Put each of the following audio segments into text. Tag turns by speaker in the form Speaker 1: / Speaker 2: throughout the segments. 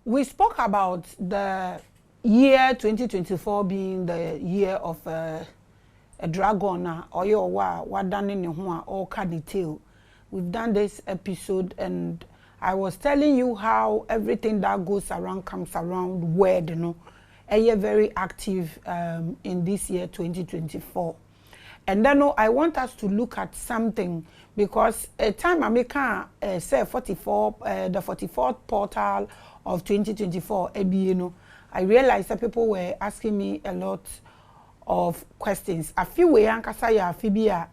Speaker 1: we spoke about the year 2024 being the year of a dragon or your what done in all kind detail. We've done this episode and I was telling you how everything that goes around comes around word, a year very active in this year 2024. And then I want us to look at something because a time I make say 44 the 44th portal of 2024 I realized that people were asking me a lot of questions. I feel we ankasa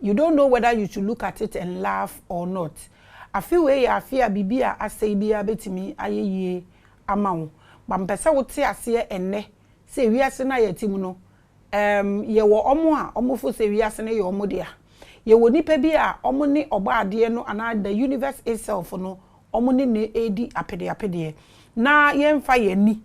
Speaker 1: you don't know whether you should look at it and laugh or not. I feel we fear bibia asay bia betimi ayeye amawo. But mpesa wote ase enne say wiase na yetimu no ye wo omo a omo fo say wiase na ye omo dia. Ye wo nipa bi a omo ne oba ade no ana the universe itself no omo ne edi apede na yemfa ye ni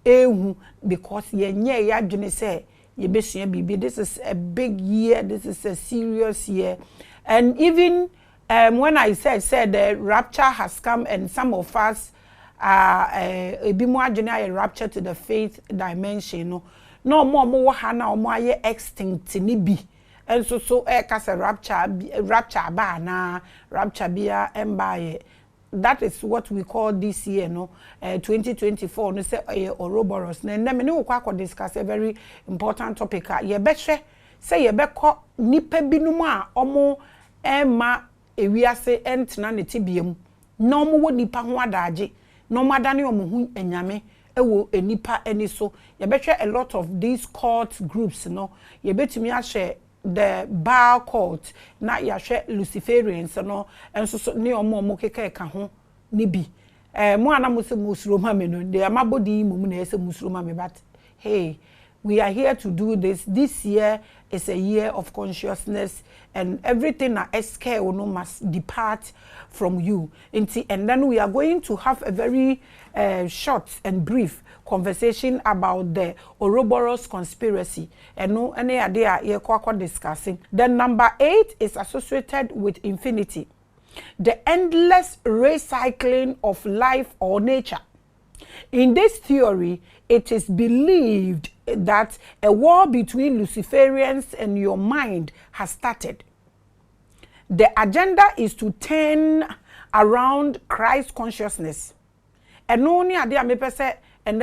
Speaker 1: ehu because ye nye ya dwene say ye besua bibi. This is a big year, this is a serious year. And even when I said the rapture has come and some of us a bit more general rapture to the faith dimension no more hana or more extinct ni bi and so cast a rapture ba na rapture bia embaye. That is what we call this year 2024 no say OUROBOROS na me no kwa discuss a very important topic ye behwe say ye beko nipa binum a omo ema ewiase entena ne tibiem na omo wo nipa ho adaje na omo adane omo hu enyame ewo enipa eni so ye behwe a lot of these cult groups ye betumi ahwe the Baal cult na yahwe Luciferians enso so ne omo keke ka ho ni bi mo ana mo se musroma me no de amabodi mu na ese musroma me, but hey, we are here to do this year is a year of consciousness and everything that SK must depart from you. And then we are going to have a very short and brief conversation about the OUROBOROS conspiracy. And no any idea you're discussing. The number 8 is associated with infinity, the endless recycling of life or nature. In this theory, it is believed that a war between Luciferians and your mind has started. The agenda is to turn around Christ consciousness. And only idea me pese and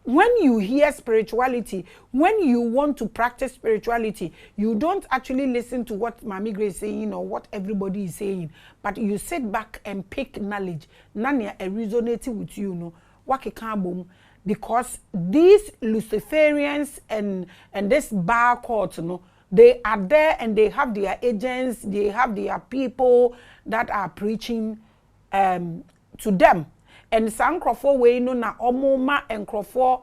Speaker 1: when you hear spirituality, when you want to practice spirituality, you don't actually listen to what Maame Grace is saying or what everybody is saying, but you sit back and pick knowledge. Nanya resonating with you, because these Luciferians and this Baal cult, they are there and they have their agents, they have their people that are preaching to them. And some crofo way no na omuma and crofo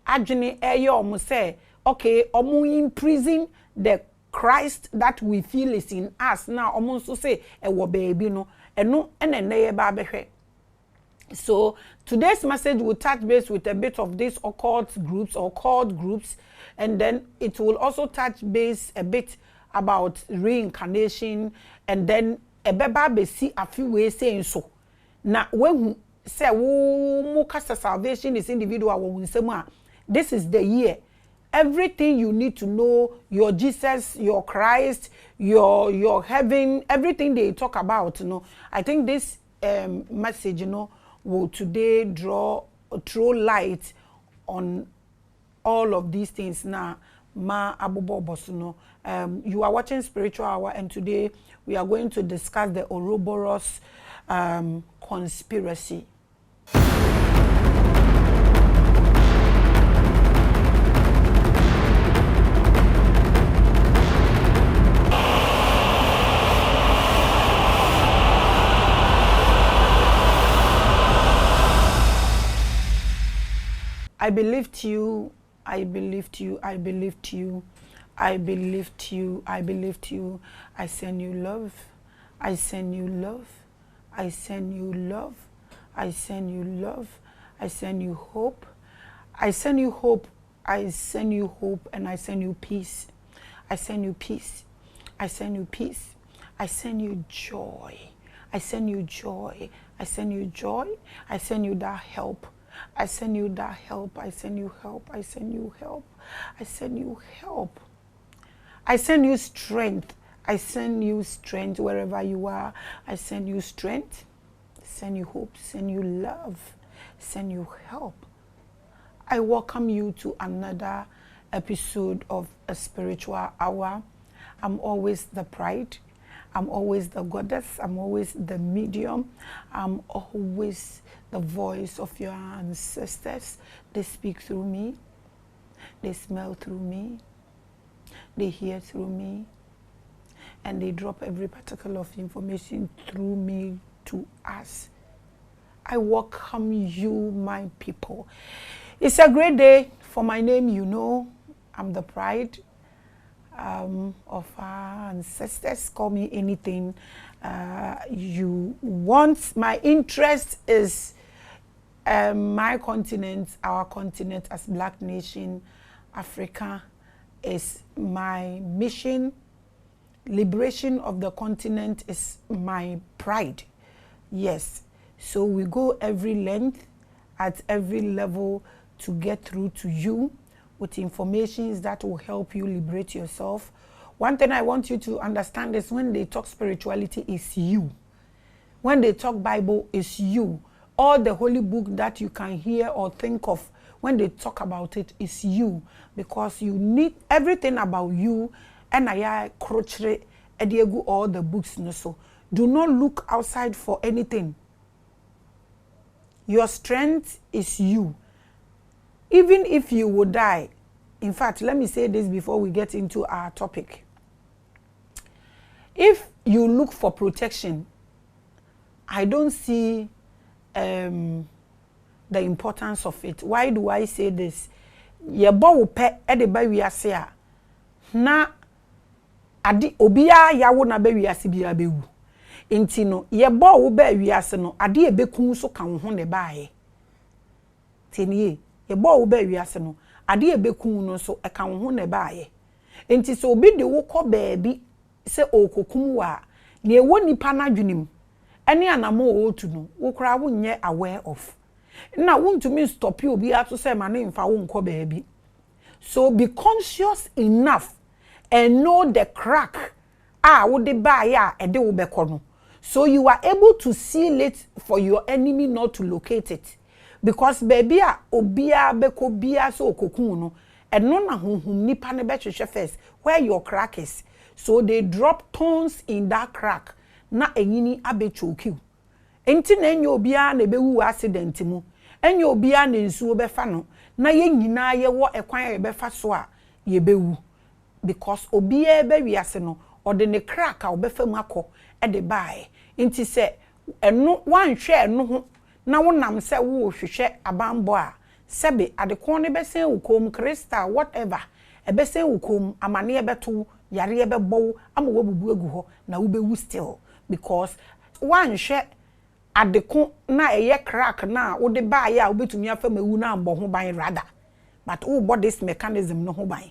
Speaker 1: adwene omo say okay omo imprison the Christ that we feel is in us now omo so say wo baby no eno enene ba behwe. So today's message will touch base with a bit of these occult groups or cult groups, and then it will also touch base a bit about reincarnation, and then ebeba be see a few ways saying so na when say wo kasa salvation is individual wo nsema. This is the year. Everything you need to know, your Jesus, your Christ, your heaven, everything they talk about, I think this message, will today throw light on all of these things. Now, ma abubo bosuno. You are watching Spiritual Hour, and today we are going to discuss the OUROBOROS conspiracy. I believed you, I believed you, I believed you, I believed you, I believed you. I send you love, I send you love, I send you love, I send you love, I send you hope, I send you hope, I send you hope, and I send you peace. I send you peace, I send you peace, I send you joy, I send you joy. I send you joy. I send you that help. I send you that help. I send you help. I send you help. I send you help. I send you strength. I send you strength wherever you are. I send you strength. Send you hope. Send you love. Send you help. I welcome you to another episode of A Spiritual Hour. I'm always the pride. I'm always the goddess. I'm always the medium. I'm always the voice of your ancestors. They speak through me. They smell through me. They hear through me. And they drop every particle of information through me to us. I welcome you, my people. It's a great day. For my name, you know, I'm the pride of our ancestors. Call me anything you want. My interest is my continent, our continent as Black nation, Africa is my mission. Liberation of the continent is my pride. Yes. So we go every length, at every level to get through to you with information that will help you liberate yourself. One thing I want you to understand is when they talk spirituality, it's you. When they talk Bible, it's you. All the holy book that you can hear or think of, when they talk about it, it's you. Because you need everything about you. And I crochere ediegu all the books. No, so do not look outside for anything. Your strength is you. Even if you would die, in fact, let me say this before we get into our topic. If you look for protection, I don't see the importance of it. Why do I say this? Yebo wo pe edeba wiase a na ade obia yawo na ba wiase bia bewu. Enti no yebo wo ba wiase no ade ebekun so ka wo ho ne baaye. Teniye yebo wo ba wiase no ade ebekun no so e ka wo ho ne baaye. Enti so obi de wo kọ baabi se okokum wa na ewo nipa na dwenim ene anamo otu no wo kra wo nye aware of. Na wontumi stop you obi ato say ma ne mfa wo nkọ baabi. So be conscious enough and know the crack wo de baaye a ede wo bekọ no. So you are able to seal it for your enemy not to locate it. Because baby obia beko bia so okokun no eno na honhum nipa ne be hwehwe first where your crack is. So they drop thorns in that crack na enyini abechokiu. Enti na enye obia na bewu accident mu. Enye obia na nsuo befa no na ye nyina ye wo ekwan ye befa so a ye bewu. Because obia be wiase no or de ne crack a obefa mu akọ e de bae. Enti se eno wan hwe eno ho na wonam se wo hwehwe abambo a sebe adekon ne besen ukom crystal whatever e besen ukom amane e beto yare e bebo ama wabubu egu ho na wo bewu still because wan hwe adekon na eye crack na wo de bae a wo betumi afam ewu na ambo ho ban rather but wo body this mechanism no ho ban.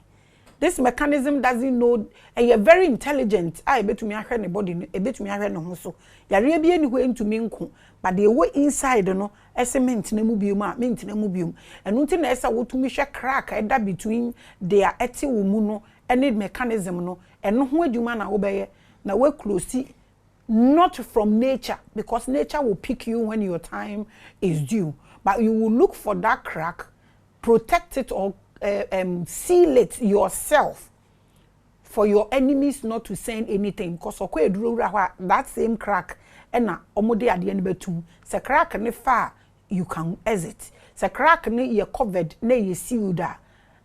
Speaker 1: This mechanism doesn't know, and you're very intelligent. I bet to me, I heard body, a bit to me, I heard no so. You're be anywhere into minko, but they were inside, no, as a mint in a mubium, mint in a mubium, and nothing else. I would to me share crack that between their eti umuno and need mechanism, no, and no way do man obey. Now we're close, not from nature, because nature will pick you when your time is due, but you will look for that crack, protect it or seal it yourself for your enemies not to send anything because that same crack and na omode ade ne betum se crack ne fa you can exit se crack ne ye covered na ye sealed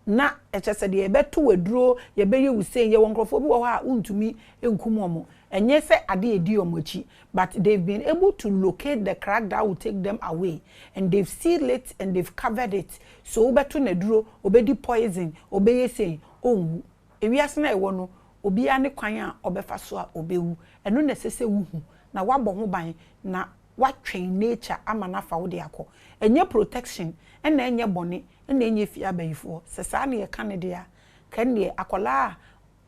Speaker 1: na eche de ye beto waduro ye be ye wusen ye wonkrofo bi wo ha untumi enkum omo enye se ade edi omochi but they've been able to locate the crack that will take them away and they've sealed it and they've covered it so beto na duro obedi poison obeye say onwu ewiase na ewo no obi ane kwan a obefa so a obewu eno na sese wuhu na wabọ ho ban na watwen nature ama na fa wo de akọ enye protection ena enye bone ena enye fi abayifo sesa na ye kan de a kan ne akola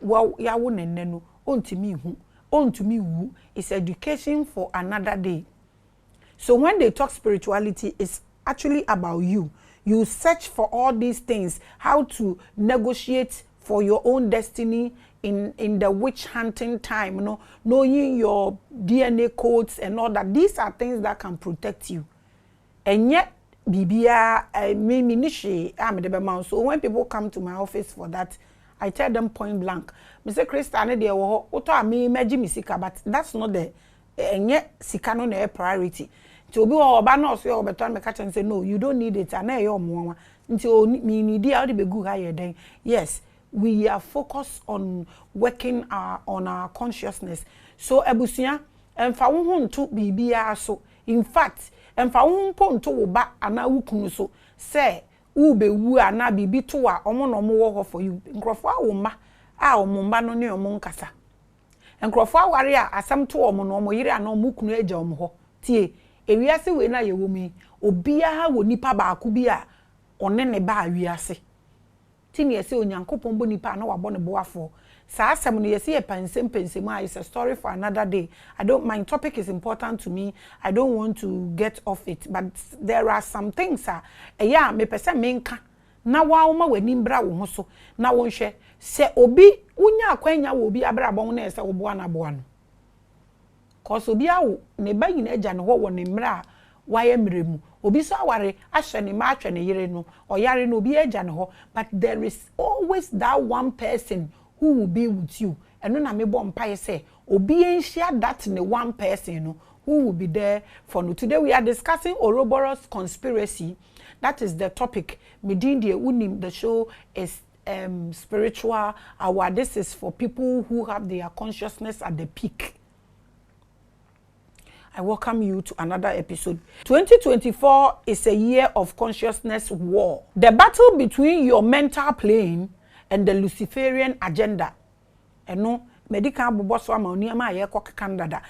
Speaker 1: wa yawo nenne no ontimi hu on to me woo is education for another day. So when they talk spirituality, it's actually about you. You search for all these things, how to negotiate for your own destiny in the witch hunting time, you know, knowing your DNA codes and all that. These are things that can protect you. And yet, Bibia, so when people come to my office for that, I tell them point blank, Mr. Christian, they will but that's not the and yet sikano na priority. To be all banos or beton me catch and say, no, you don't need it. And I more until me need the be good higher then. Yes, we are focused on working on our consciousness. So ebusia and fa to bibia so in fact and fa pon to ba ana wukunu so say ube wu ana bibi to a omo no mo for you nkrofo awoma a omomba no ne omonkasa nkrofo aware a asam to omo no omo yire ana omo kunu eja omo ho tie ewiase we na yewomi obia ha wo nipa ba aku bi a one ne ba awiase tini yesi onyankopon bo nipa na wabo ne boafo sa asem no yesi ye pensem is a story for another day. My topic is important to me. I don't want to get off it, but there are some things yeah me pese menka na wa oma wani mbra wo so na wo hwe se obi unya akwanya wo obi abrabon na ese wo boa na boa no cause obi awo ne ba yina agya ne ho wo ne mra waye mremu obi so aware ahwe ne ma atwe ne yire no oyare no obi agya ne ho, but there is always that one person who will be with you. And no na me bo mpae say obi enhia that ne one person no who will be there for you. Today we are discussing OUROBOROS conspiracy. That is the topic. Medindi unim, the show is spiritual. This is for people who have their consciousness at the peak. I welcome you to another episode. 2024 is a year of consciousness war. The battle between your mental plane and the Luciferian agenda. No medical kandada.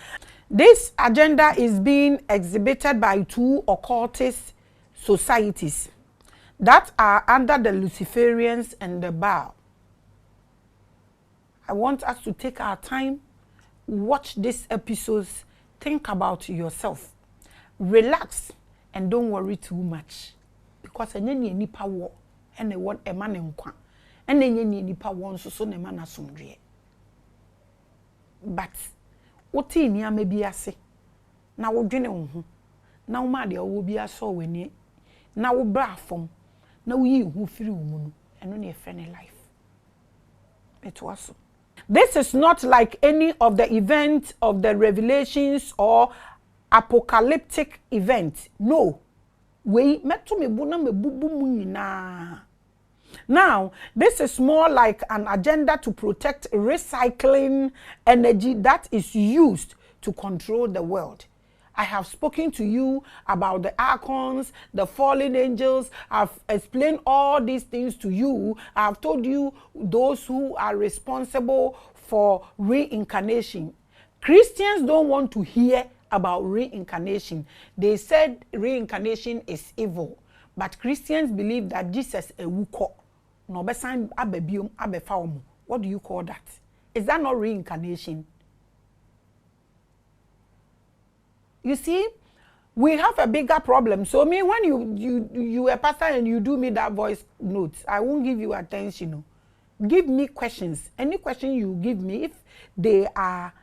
Speaker 1: This agenda is being exhibited by two occultist societies that are under the Luciferians and the Baal. I want us to take our time, watch these episodes, think about yourself, relax, and don't worry too much. Because any power and they want a man in kwa. And then you need power one so ne man asumdre. But what in ya may be a say. Now we dwene ho. Now ma de wo bi aso weni. Now we bra from. Now you who free woman and only a friendly life. It was so. This is not like any of the events of the revelations or apocalyptic events. No. We met to me buna me bubu munina. Now, this is more like an agenda to protect recycling energy that is used to control the world. I have spoken to you about the archons, the fallen angels. I've explained all these things to you. I've told you those who are responsible for reincarnation. Christians don't want to hear about reincarnation. They said reincarnation is evil. But Christians believe that Jesus is a wuko. No besan abebium abefaum. What do you call that? Is that not reincarnation? You see, we have a bigger problem. So me, when you a pastor and you do me that voice note, I won't give you attention. Give me questions. Any question you give me, if they are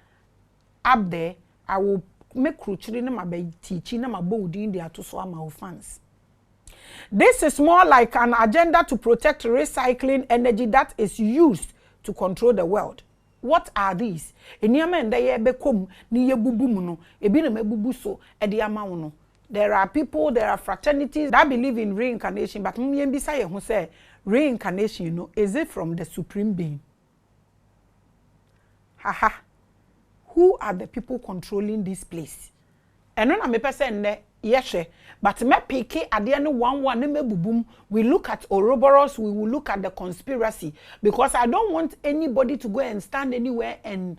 Speaker 1: up there, I will make crucially na my teaching na my bolding there to so my fans. This is more like an agenda to protect recycling energy that is used to control the world. What are these? There are people, there are fraternities that believe in reincarnation, but who say reincarnation, is it from the supreme being? Haha. Who are the people controlling this place? And when I'm a person, yes, but me pick at the end one we look at OUROBOROS, we will look at the conspiracy, because I don't want anybody to go and stand anywhere and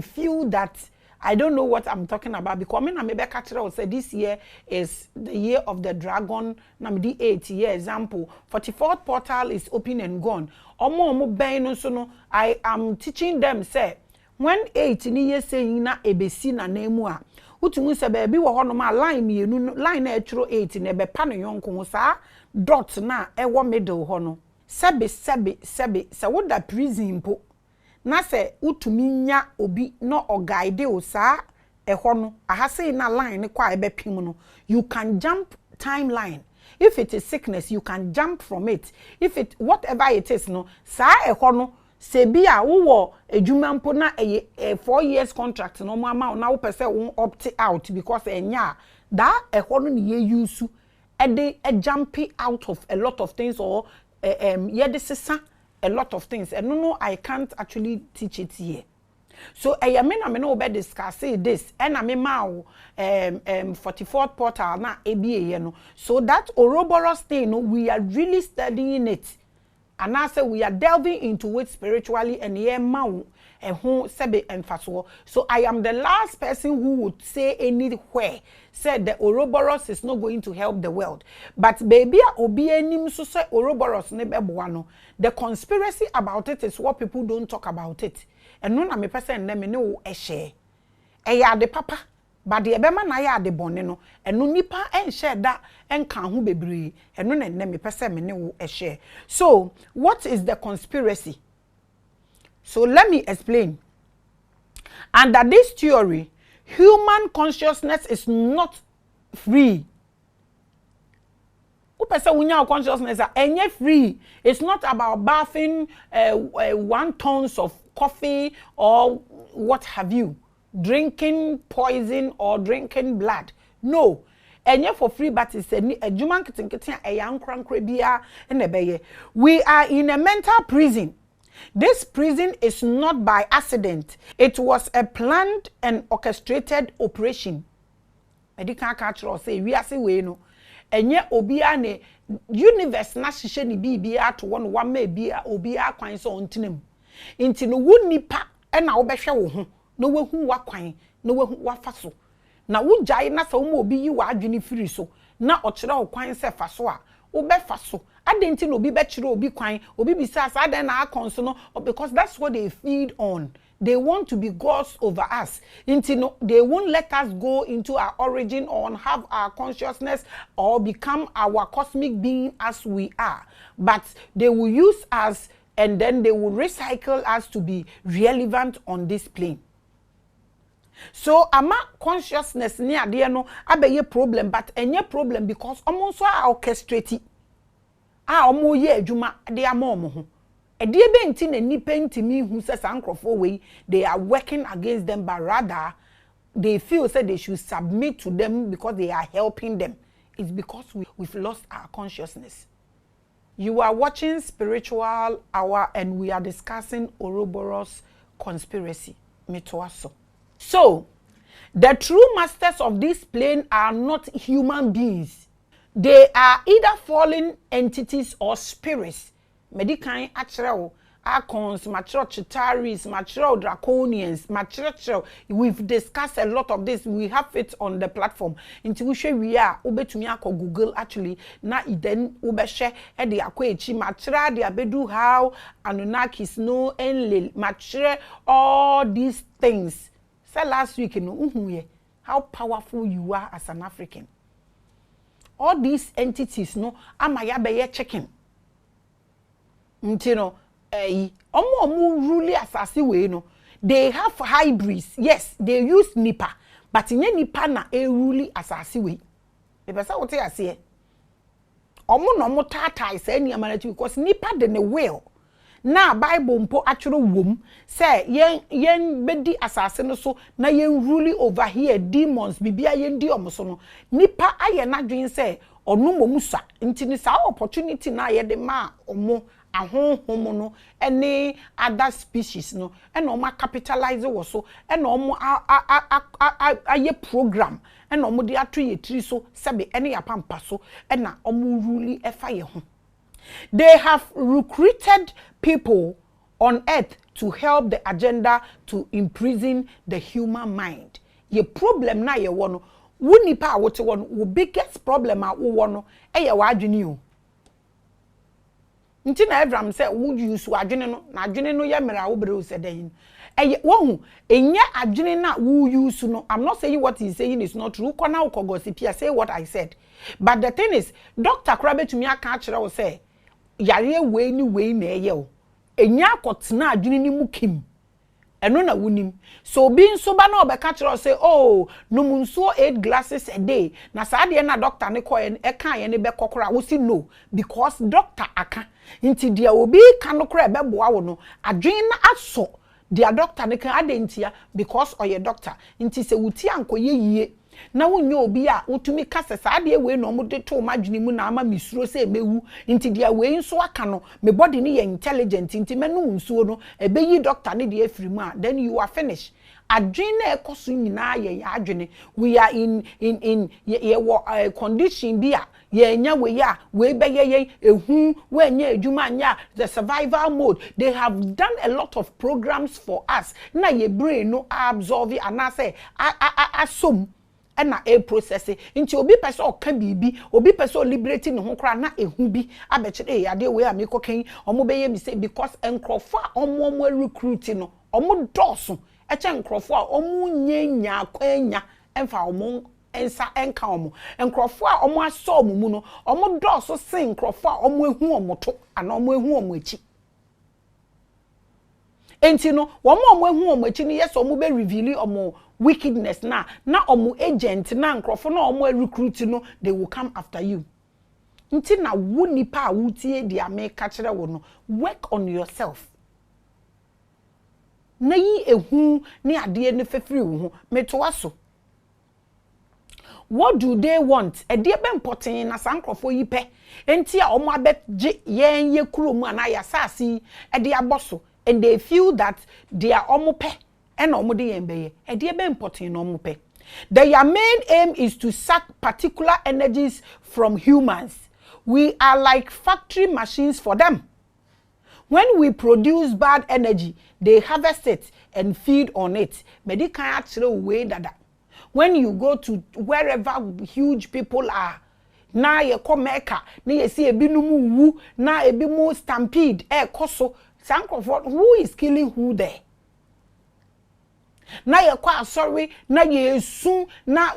Speaker 1: feel that I don't know what I'm talking about. Because I maybe catcher say this year is the year of the dragon. Now the 8th year example. 44th portal is open and gone. I am teaching them say when 8 ni ye saying na ebesi na nemu a utumu se ba bi wo ho no ma line mienu line na etro 8 na ebe pa no yonko sa dot na ewo middle ho no sebe se wo da prison po na se utumi nya obi no o guide o sa eho no aha say na line kwa ebe pim no you can jump timeline. If it is sickness, you can jump from it. If it whatever it is, no, sa eho no se bia wo edwuma mpo na 4 years contract no mama na wo pese wo opt out because enya that eho no ye use e jump out of a lot of things or ye this a lot of things. And no, I can't actually teach it here. So I mean no be discuss this and I mean 44th portal na ABA no. So that ouroboros thing, no, we are really studying it. And I say we are delving into it spiritually and here mau and who sebe emphasis. So I am the last person who would say anywhere said the ouroboros is not going to help the world. But baby obi enim so say ouroboros ne beboano. The conspiracy about it is what people don't talk about it. And no na me person na me no share. Ya de papa but the ebema na ya de bone no eno nipa en share da en kan ho bebre eno na me person me ne wo share. So what is the conspiracy? So let me explain. Under this theory, human consciousness is not free. Who person unya consciousness are free. It's not about bathing 1 tons of coffee or what have you, drinking poison or drinking blood. No. Enye for free, but it's a juman kitten a young crankre bia and a beye. We are in a mental prison. This prison is not by accident. It was a planned and orchestrated operation. Medical culture say we are say we no. Enye obia ne universe na hihye ni bibia to one may be obia kwan so ontinem. Inti no wu nipa e na wo behwe wo ho no wehu wa kwan no wehu wa faso. Na wo jai na sa wo obi yi wa adwene firi so na o kire wo kwan se faso a wo be faso. Adenti no obi be kire obi kwan obi bisa sa adan na akonso no because that's what they feed on. They want to be gods over us. Until they won't let us go into our origin or have our consciousness or become our cosmic being as we are. But they will use us and then they will recycle us to be relevant on this plane. So ama consciousness ni ade no abeye problem but enye problem because omo so a orchestrate omo ye adwuma de ama omo ho. Ediebe nti na nipa ntimi hu se sankrofo we they are working against them but rather they feel say they should submit to them because they are helping them. It's because we've lost our consciousness. You are watching Spiritual Hour and we are discussing Ouroboros conspiracy. Mitoaso. So, the true masters of this plane are not human beings. They are either fallen entities or spirits. Medical actual Archons, mature Chitaris, mature Draconians, mature. We've discussed a lot of this. We have it on the platform. Into which we are Ubetumia ko Google actually. Na then Ubeshe edi akwechi mature the abedu how Anunnakis no enlil mature all these things. Say last week no how powerful you are as an African. All these entities no amaya beye checking. Ntino omo really asasi we no they have hybrids. Yes, they use nipa but nye nipa na really asasi we e be say what you say omo no mo tata say ni amanati because nipa de ne will na Bible mpo atwero wom say yen bedi asase no so na yen really over here demons bibia yen di omo so no nipa aye na dwen say onu momusa ntini sa opportunity na ye de ma omo ahonhom no any other species no and omo capitalize wo so and omo aye program and omo de ato ye tri so sebe ene ya pampa so and na omo really efa ye ho. They have recruited people on earth to help the agenda to imprison the human mind. Ye problem na ye wono woni pa wote wono wo biggest problem a wo wono e ye wadwene o. Nti na Abraham say wo use wadwene no na adwene no ye mera wo bre o sedan. wohu enya adwene na wo use no. I'm not saying what he's saying is not true. Kona ukogosipia say what I said. But the thing is, Dr. Krabe to me aka kire wo say yare we ni we na eye o. Enya akotena adwene ni mu kim. Eno na wunim. So being sober na obeka kire say oh no munsuo 8 glasses a day. Na saa de na doctor ne ko e kan ye ne be kokora wo si no because doctor aka. Inti dia obi kan no kra be boa wo no adwene na aso dia doctor ne kan adentia because oye doctor. Inti se wuti ankoye yie. Na wonye obi a wotumi kase saa de we no mo de to madwene mu na ama misuro se mewu nti de we nso aka no me body ne ye intelligent nti menu nsuo no ebeyi doctor ne de afiri mu a then you are finished. Adwene ekoso nyina ye adwene we are in condition bi a ye nya we ya we be ye ehu we nya adwuma nya the survival mode. They have done a lot of programs for us na ye brain no absorb and I say asom na a process into obi person o ka bibi obi person liberating ho kra na ehu bi abekire ade we a mekokan omo be ye mi say because enkrofo a omo recruiting no omo doso eche enkrofo a omo nyenya kwanya emfa omo ensa enka omo enkrofo a omo aso omo mu no omo doso sin enkrofo a omo ehu omo to ana omo ehu omo echi enti no omo ehu omo echi ni yes omo be reveal omo wickedness na omo agent na nkrofo na omo recruit no they will come after you. Nti na wo nipa a wutie dia me ka kire wo no work on yourself. Na yi ehu ni ade ne fefiri wo ho meto aso. What do they want? E de be important na sankrofo yi pe. Enti a omo abegye yen ye kurom ana ya sasi e de aboso and they feel that they are omo pe. And their main aim is to suck particular energies from humans. We are like factory machines for them. When we produce bad energy, they harvest it and feed on it. When you go to wherever huge people are, na ye komeka, na ye see ebinumu wu, na ebimu stampede, koso, who is killing who there? Na ye kwa sorry na ye soon na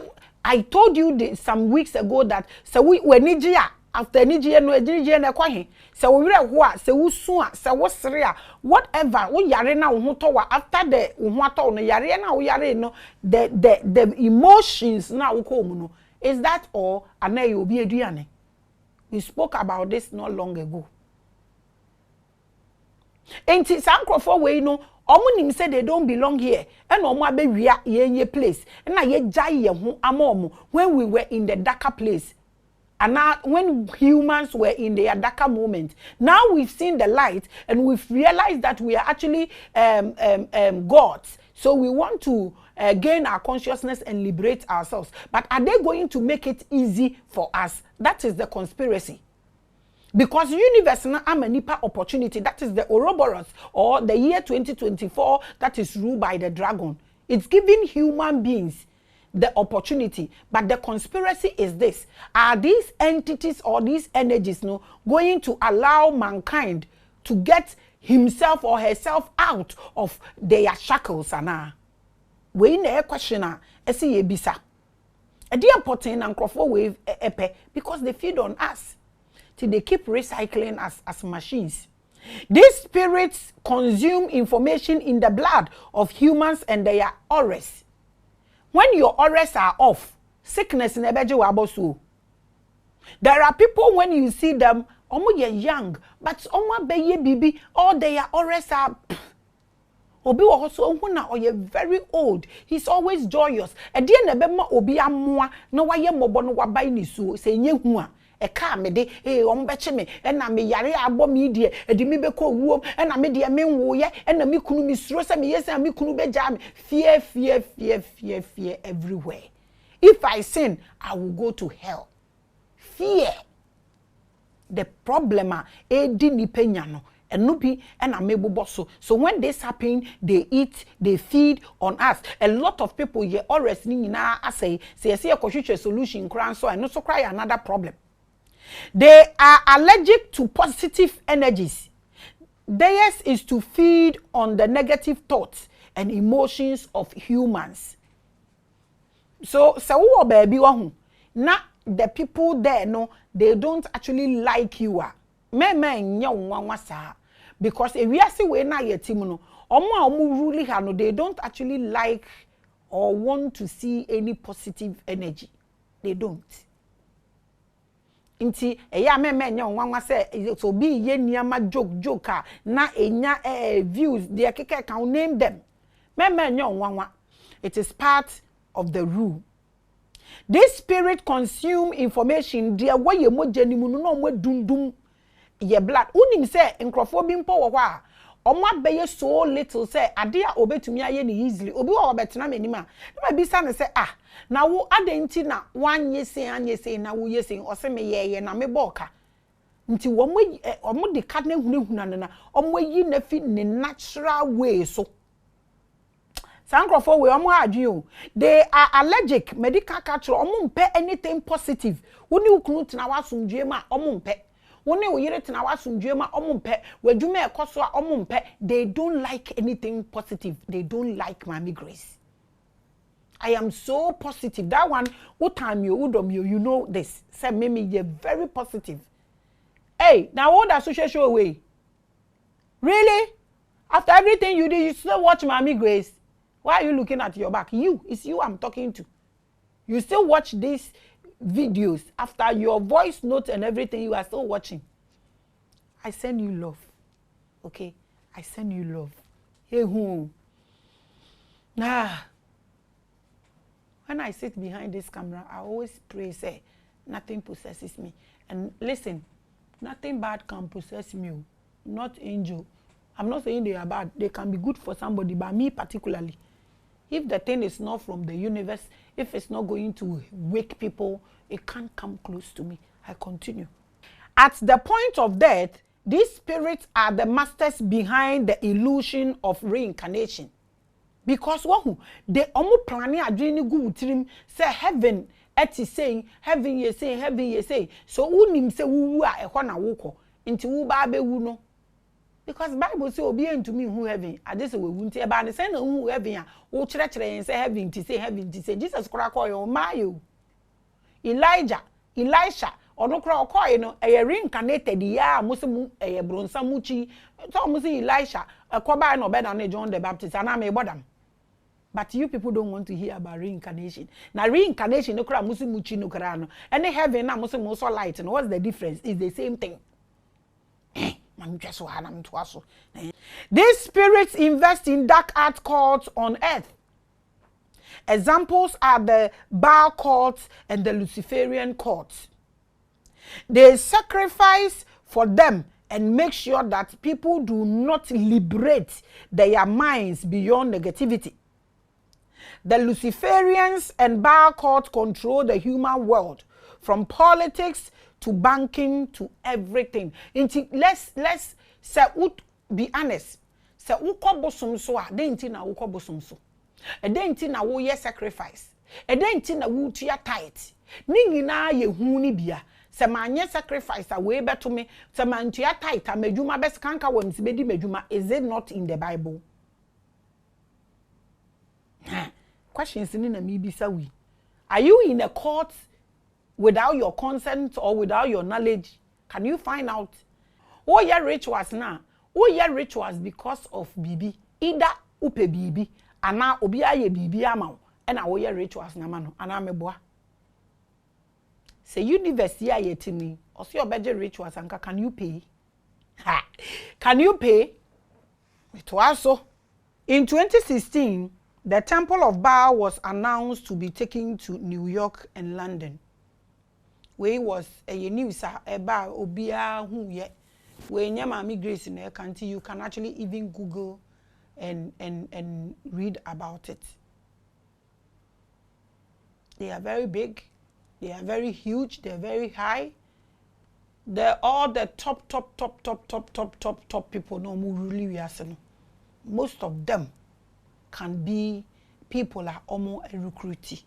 Speaker 1: I told you some weeks ago that so we nijia after nijia no nijia na kwa he so we were ho a so wusu a so wo sere a whatever wo yare na wo ho to wa after the wo ho ato no yare na wo yare no the emotions na wo ko mu no is that all anaye obi aduane. We spoke about this not long ago. Enti sankrofo we no omo say they don't belong here and omo abewia ye place na ye jai ye ho ama when we were in the darker place and now when humans were in their darker moment. Now we've seen the light and we've realized that we are actually gods. So we want to gain our consciousness and liberate ourselves. But are they going to make it easy for us? That is the conspiracy. Because universe na amanipa opportunity, that is the OUROBOROS or the year 2024 that is ruled by the dragon. It's giving human beings the opportunity. But the conspiracy is this. Are these entities or these energies going to allow mankind to get himself or herself out of their shackles? We in a question esi yebisa. A dear important and crofo wave epe because they feed on us. Till they keep recycling us as machines. These spirits consume information in the blood of humans and their auras. When your auras are off, sickness in ebeje wabosu. There are people when you see them, omo ye young, but omo beye bibi, all their auras are Obi wo so hu na oye very old. He's always joyous. E de na be ma obi amoa na waye mobo no wabai ni suo se nye hu a e ka me de ombeche me e na me yare abo me die e de me be ko wuom e na me de me nwo ye e na me kunu mi suro se me yesa me kunu be ja me fear everywhere. If I sin, I will go to hell. Fear. The problem e di ni penya no and nubi and amebo. So when this happen, they eat, they feed on us. A lot of people ye always na say a solution crown so and also cry another problem. They are allergic to positive energies. Theirs is to feed on the negative thoughts and emotions of humans. So wo baby wahu na the people there no they don't actually like you nya nwanwa saa because ewiase we na yetim no omo really ha no they don't actually like or want to see any positive energy. They don't. Inti eya nya nwanwa say so be ye niama joke na enya views they can name them. Nya nwanwa. It is part of the rule. This spirit consume information dear way ye mo janimu no mo dundum ye blood. Unim say nkrofo bi mpo wo kwa omo abeye so little say ade a obetumi aye ni easily obi wo obetena manima na ma bisa ne say na wo adenti na wanye say na wo yesen o se me ye na me boka nti omo de card na hunahuna na omo yi na fi ne natural way so Sankrofo we omo adwin they are allergic medical culture omo mpe anything positive woni ukunu tena wasumdwe ma omo mpe woni uyire tena wasumdwe ma omo mpe wadwuma ekoso a omo mpe they don't like anything positive. They don't like Mami Grace. I am so positive. That one what time you know this say me you're very positive. Hey, now what that social show away? Really? After everything you did, you still watch Mami Grace? Why are you looking at your back? It's you I'm talking to. You still watch these videos after your voice note and everything, you are still watching. I send you love. Okay? I send you love. Hey, who? When I sit behind this camera, I always pray, say, nothing possesses me. And listen, nothing bad can possess me. Not angel. I'm not saying they are bad. They can be good for somebody, but me particularly. If the thing is not from the universe, if it's not going to wake people, it can't come close to me. I continue. At the point of death, these spirits are the masters behind the illusion of reincarnation. Because they almost planning a dream good trim say heaven eti saying heaven ye say so unim say wu a ehwa na woko nti wu ba be wu no. Because Bible say obi into me who heaven I just we wunti e ba ne say na who heaven a wo kire kire say heaven to say Jesus kura call you mayo Elijah Elisha ono kura call no e reincarnated ya musemu e bronsa muchi so musi Elisha akoba no be na John the Baptist ana me bodam. But you people don't want to hear about reincarnation. Now reincarnation no kura musi muchi no kura no any heaven na musi muso light no what's the difference? It's the same thing. These spirits invest in dark art cults on earth. Examples are the Baal cults and the Luciferian cults. They sacrifice for them and make sure that people do not liberate their minds beyond negativity. The Luciferians and Baal cults control the human world, from politics to banking to everything. Let's say be honest. Say uko bosom so a denti na uko bosom so. E denti na wo ye sacrifice. E denti na wo tua tithe. Ni nyina ye hu ni bia. Se manye sacrifice a we beto me. Se man tua tithe a medjuma bes kanka wam si bedi medjuma. Is it not in the Bible? Questions ni na mi bisa wi. Are you in a court without your consent or without your knowledge? Can you find out? Oh, yeah, rituals now. Oh, yeah, rituals because of Bibi. Either upe Bibi, and now Obia ye Bibi amount, and I yeah rituals na mano, and I'm a boy. Say university ye to me, or see your budget rituals, and can you pay? Ha! Can you pay? It was so. In 2016, the Temple of Baal was announced to be taken to New York and London. We was a news about Obia who yet when your Mami Grace in a country, you can actually even Google and read about it. They are very big, they are very huge, they're very high. They're all the top people no more really we are saying. Most of them can be people are almost a recruitee.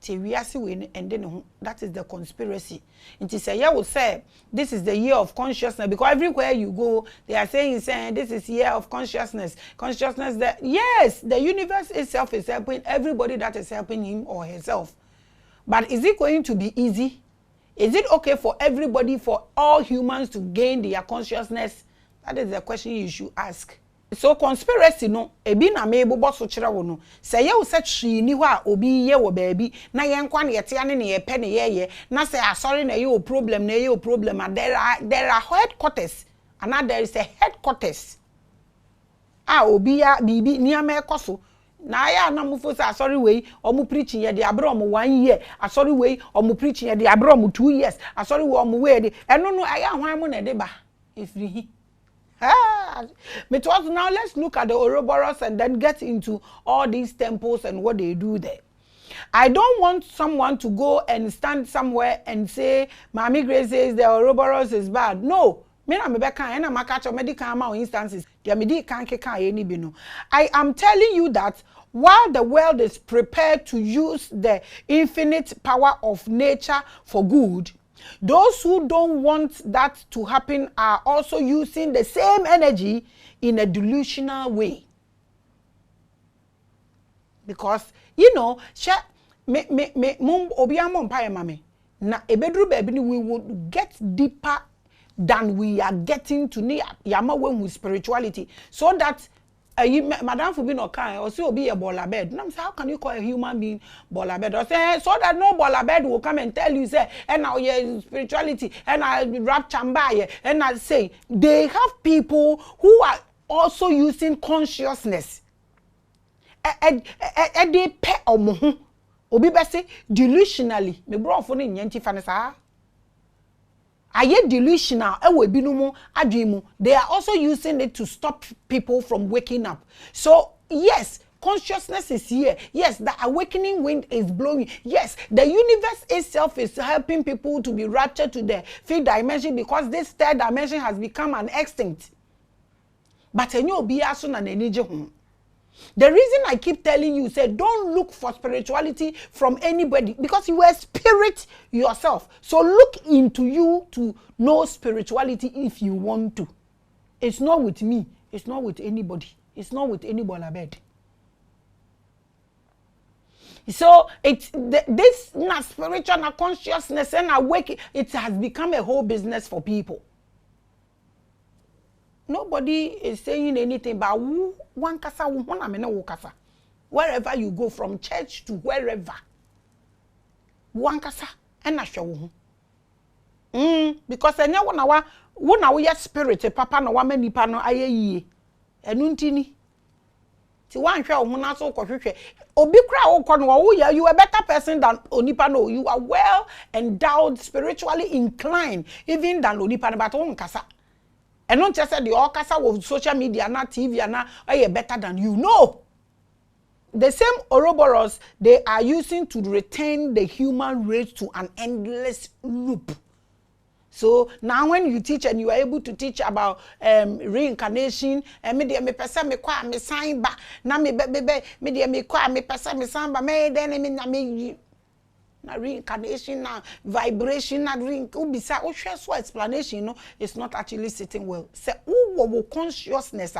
Speaker 1: and then that is the conspiracy. It is say, will say this is the year of consciousness, because everywhere you go, they are saying this is year of consciousness. Consciousness that yes, the universe itself is helping everybody that is helping him or herself. But is it going to be easy? Is it okay for everybody, for all humans to gain their consciousness? That is the question you should ask. So conspiracy no ebi na me bobo so kire wo no say ye wo se twi ni ho a obi ye wo baabi na ye nkwa na ye te ane ne ye pe ne ye na say asori na ye o problem na ye o problem, and there are headquarters, and there is a headquarters obi ya bibi ni ama ekoso na ya na mufo say asori we omu preaching ye de abro omu 1 year, asori we omu preaching ye de abro omu 2 years, asori we omu we de eno no aya hwan mu na de ba efiri now let's look at the OUROBOROS and then get into all these temples and what they do there. I don't want someone to go and stand somewhere and say, Maame Grace says the OUROBOROS is bad. No. Instances. I am telling you that while the world is prepared to use the infinite power of nature for good, those who don't want that to happen are also using the same energy in a delusional way. Because, you know, we would get deeper than we are getting to yama with spirituality, so that Madam Fubino can also be a bola bed. Now, how can you call a human being bola bed? Or say, so that no bola bed will come and tell you, say, and now your spirituality, and I rap chambaye, and I say, they have people who are also using consciousness. They pay omo. Obi bese delusionally. Me bro for ni nyanti fanesa. Aye delusional they are also using it to stop people from waking up. So yes, consciousness is here. Yes, the awakening wind is blowing. Yes, the universe itself is helping people to be raptured to the fifth dimension, because this third dimension has become an extinct. But the reason I keep telling you, say, don't look for spirituality from anybody, because you are spirit yourself. So look into you to know spirituality if you want to. It's not with me. It's not with anybody. It's not with anybody abed. So this spiritual consciousness and awakening, it has become a whole business for people. Nobody is saying anything, but one kasa, one amena kasa. Wherever you go, from church to wherever, one kasa and a show. Because I know one hour spirit, papa no woman ni pano aye enuntini. Ti one show una so kohwehwe. Obi kra wo kono you are a better person than onipano. You are well endowed, spiritually inclined, even than onipano, but on kasa. And not just the all kasa of social media, not TV, and are better than you. No. The same OUROBOROS they are using to retain the human race to an endless loop. So now when you teach and you are able to teach about reincarnation, and me person me kwa me sign ba na me me kwa me person me sign ba me then me na reincarnation, na vibration, na ubisa o share so explanation, you know, it's not actually sitting well. Say wo consciousness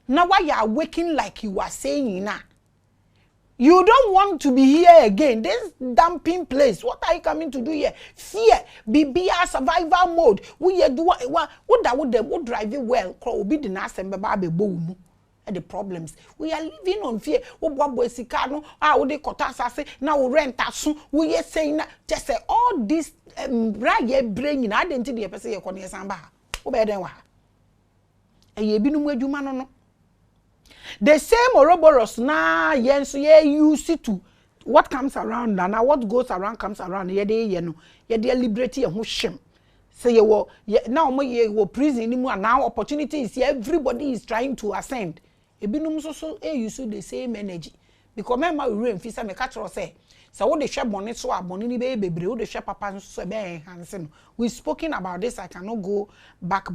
Speaker 1: now why you are waking like you are saying now. You don't want to be here again. This dumping place. What are you coming to do here? Fear. Be a survival mode. We do what drive you well. Be the nurse and baby boom. The problems. We are living on fear. Now we rent soon. We are saying just say all this right brain in identity person you kon yesamba. Obeden wa. E bi no mu adwuma no. The same OUROBOROS na yenso ye use to what comes around and what goes around comes around. Ye de liberty ye ho hwem. Say now ye wo prison ni mu and now opportunity is here. Everybody is trying to ascend. Ebinum so use the same energy. Because remember we rain fisa me catch say so what the share bonnet so aboni ni be bebre wo the share papa so be enhance no. We spoken about this. I cannot go back.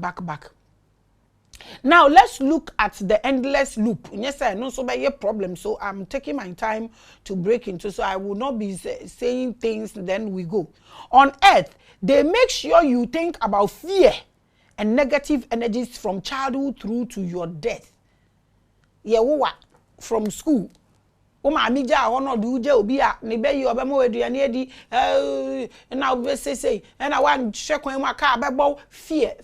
Speaker 1: Now let's look at the endless loop. Yes, I know so many problems, so I'm taking my time to break into. So I will not be saying things. Then we go. On Earth, they make sure you think about fear and negative energies from childhood through to your death. Yeah, from school. Maame ja ho no do ja obi a ne be yi obema waduane adi na obi say na wan hwe kwan mu aka abebo fear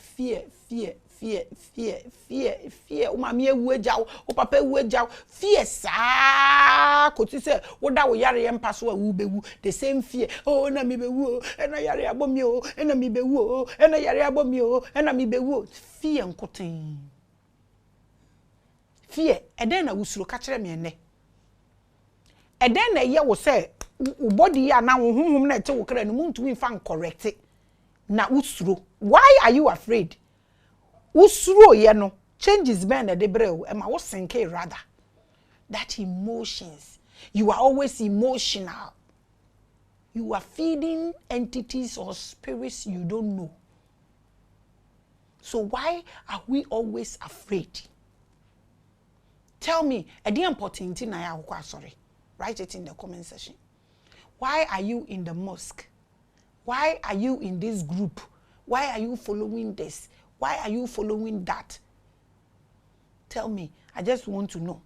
Speaker 1: maame ewu eja o papa ewu eja fear sa ko ti say wo da wo yare mpa so a wu bewu the same fear oh na mi bewu na yare abomi o na mi bewu na yare abomi o na mi bewu fear nkoten fear eden na wusuro ka kire me ene eden na ye wo say body ya na wo honhom na ete wo kra no muntumi fa correct na usuro. Why are you afraid? Usuro ye no changes ben na de breu e ma wo sinke rather that emotions. You are always emotional. You are feeding entities or spirits you don't know. So why are we always afraid? Tell me, a dear important thing I am sorry. Write it in the comment section. Why are you in the mosque? Why are you in this group? Why are you following this? Why are you following that? Tell me. I just want to know.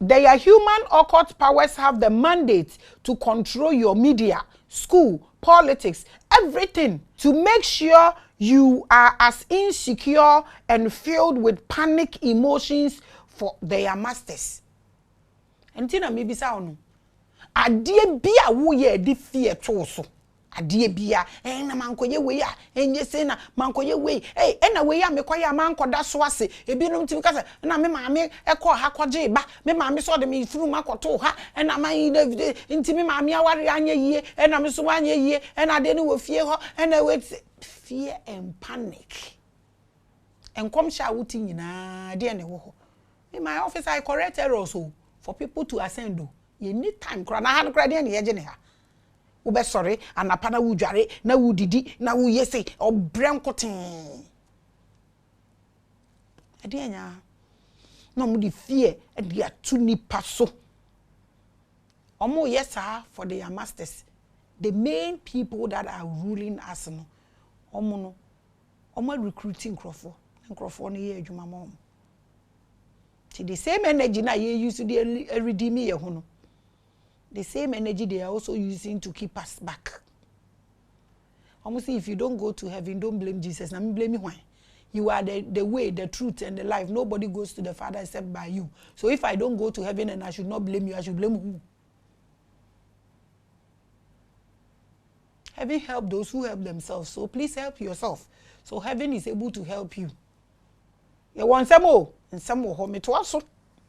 Speaker 1: Their human occult powers have the mandate to control your media, school, politics, everything, to make sure you are as insecure and filled with panic emotions for their masters. Entina maybe sa ono. Adie bia wo ye di fear to so. Adie bia na mankoye we ya enye se na mankoye we na we ya mekoya mankoda so ase ebi no ntimi kase na me maame ekọ ha koje ba me maame so de me furu makoto ha na man ntimi maame aware anya yie na me so anya yie na de ne wo fie ho na we fear and panic enkom sha wuti nyina de ne wo ho. In my office I correct errors for people to ascend. You need time. Kra na ha no kra de ne ye je ne ha. Wo be sorry anapa na wo dware na wo didi na wo yese obrenkoten. Ade anya. No mo di fear e dia tu nipa so. Omo yesa for their masters. The main people that are ruling us no. Omo recruiting crofo. Crofo no ye adwuma mom. The same energy na ye use to redeem ye ho no. The same energy they are also using to keep us back. Almost if you don't go to heaven, don't blame Jesus. Now me blame me why? You are the way, the truth, and the life. Nobody goes to the Father except by you. So if I don't go to heaven and I should not blame you, I should blame who? Heaven help those who help themselves. So please help yourself. So heaven is able to help you. You want some more? And some more home to also.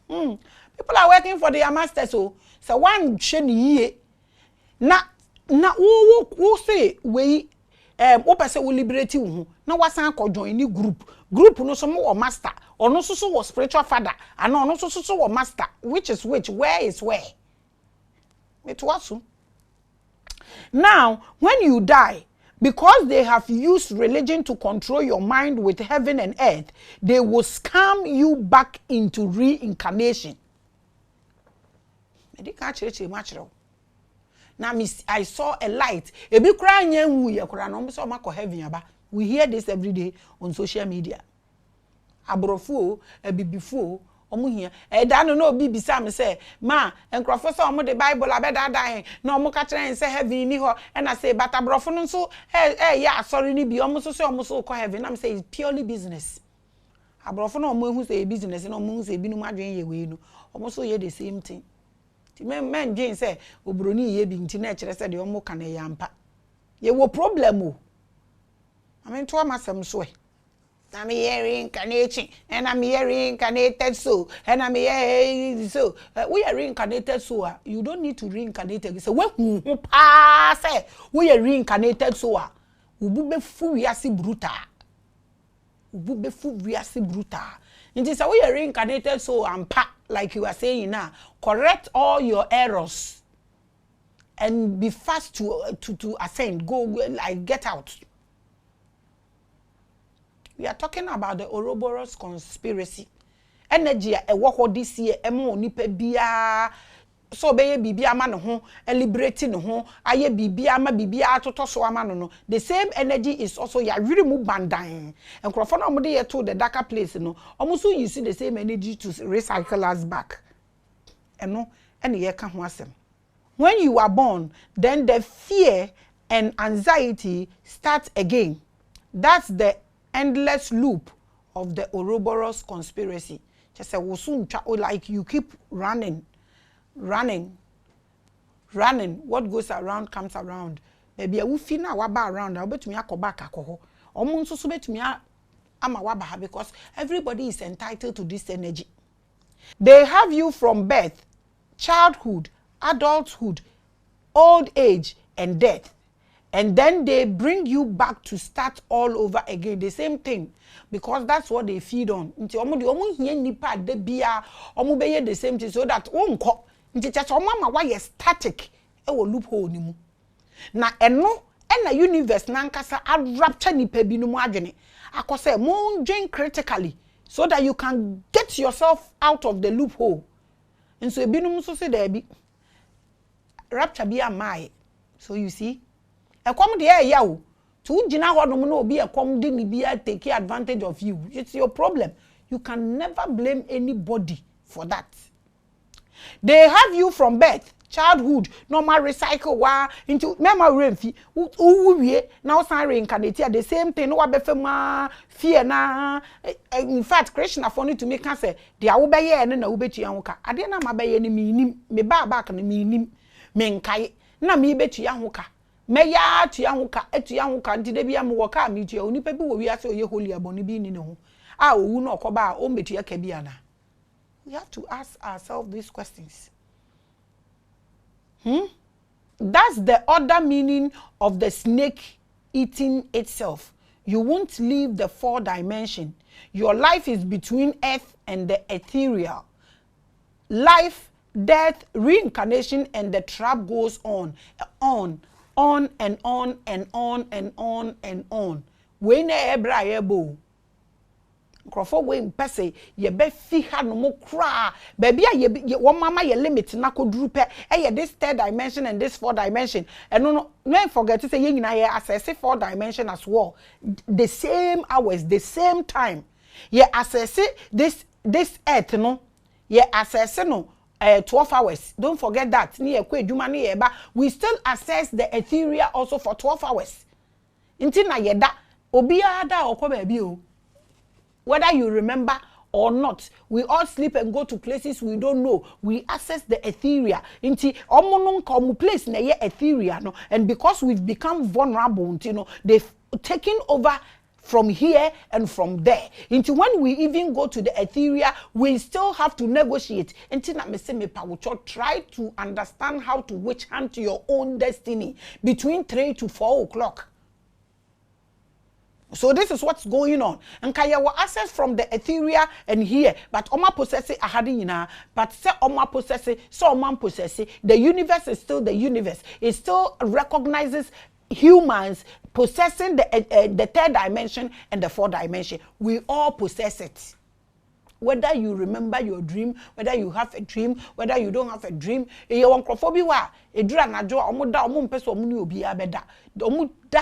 Speaker 1: People are working for their masters. So one sheni na wo say we person will liberate you. Na wasan ko join ni group no so mo master or no so was spiritual father and no so was master, which is which, where is where. It was now when you die, because they have used religion to control your mind with heaven and earth, they will scam you back into reincarnation. Now I saw a light. We hear this every day on social media. Abrofo, a bibifo, omuhia. Dano no bibi sam say, ma, and professor omo the Bible abeda dying. No mo catcher and say heaven ni ho. And I say, but abrofo so, yeah, sorry ni bi almost so call heaven. I'm saying it's purely business. Abrofo no mo who say business, no mo say binu madwen ye we no. Almost so ye the same thing. Men Jane say, Obroni ye be internet, said the omo can a yampa. Ye wo problem o. I mean, to myself so. I'm here reincarnating, and I'm here reincarnated soul, and I'm here so. We are reincarnated soul. You don't need to reincarnate again. So when pass, we are reincarnated soul. Ubube fu wiasi bruta. Ubube fu wiasi bruta. It is we are reincarnated soul and pack, like you are saying now. Correct all your errors, and be fast to ascend. Go like get out. We are talking about the Ouroboros conspiracy. Energy a wako this year, emo nipe biya. So beye bibia ma no ho, liberating no ho, aye bibia ma bibia atoto so ama no no. The same energy is also ya really mu bandan. And crofo na omo dey to the darker place no. Omo so use the same energy to recycle us back. Eno ene ye ka ho asem. When you are born, then the fear and anxiety starts again. That's the endless loop of the Ouroboros conspiracy. Just say like you keep running. What goes around comes around. Maybe a wufi na waba around. I bet me akoba kakoho. Omo nso so bet me ama waba because everybody is entitled to this energy. They have you from birth, childhood, adulthood, old age, and death. And then they bring you back to start all over again. The same thing. Because that's what they feed on. Nti omo hie nipa de bia omo beye the same thing so that wonko nti chacha omo ma why static e wo loophole ni mu. Na eno na universe na nkasa rapture nipa bi no mu adwene. Akose mo drink critically so that you can get yourself out of the loophole. And so ebinum so say there be rapture be amai. So you see, e come there ya o. To jina hodom no obi e come de ni bia take advantage of you. It's your problem. You can never blame anybody for that. They have you from birth, childhood, normal recycle wa into memory remfi uwie now san reincarnate the same thing no wabefema fear na in fact Krishna funny to make say they are obeye na ubetua hoka ade na mabeye ni minim me ba back na minim menkai na me betua hoka meya tua hoka etua hoka ntide bia me woka me tua onipa bi wo wiase oye holy aboni bi ni ne ho a owu na okoba o metua ka bia na. We have to ask ourselves these questions. That's the other meaning of the snake eating itself. You won't leave the 4th dimension. Your life is between earth and the ethereal. Life, death, reincarnation, and the trap goes on and on and on and on and on. When ebra ebo. Crofo we mpese ye be fi ha no mo kra baby a ye wo mama ye limit na koduru pe e ye this 3rd dimension and this 4th dimension and no forget to say ye nyina ye access 4th dimension as well, the same hours, the same time ye access this earth no ye access no 12 hours. Don't forget that ni ye kwa adwuma ni ye ba we still access the ethereal also for 12 hours inti na ye da obi ada okoba bi o. Whether you remember or not, we all sleep and go to places we don't know. We access the ethereal. Inti omonun komu place na ye ethereal no, and because we've become vulnerable, you know, they've taken over from here and from there. Into when we even go to the ethereal, we still have to negotiate. Inti na mese me pawucho try to understand how to witch hunt your own destiny between 3 to 4 o'clock. So this is what's going on. And kaya wa access from the ethereal and here, but oma possess it ahadi but se oma possess it, so oma possess it. The universe is still the universe. It still recognizes humans possessing the 3rd dimension and the 4th dimension. We all possess it. Whether you remember your dream, whether you have a dream, whether you don't have a dream, e won krofobi wa edura najo omo da omo mpese omo ni obi abeda. Omo da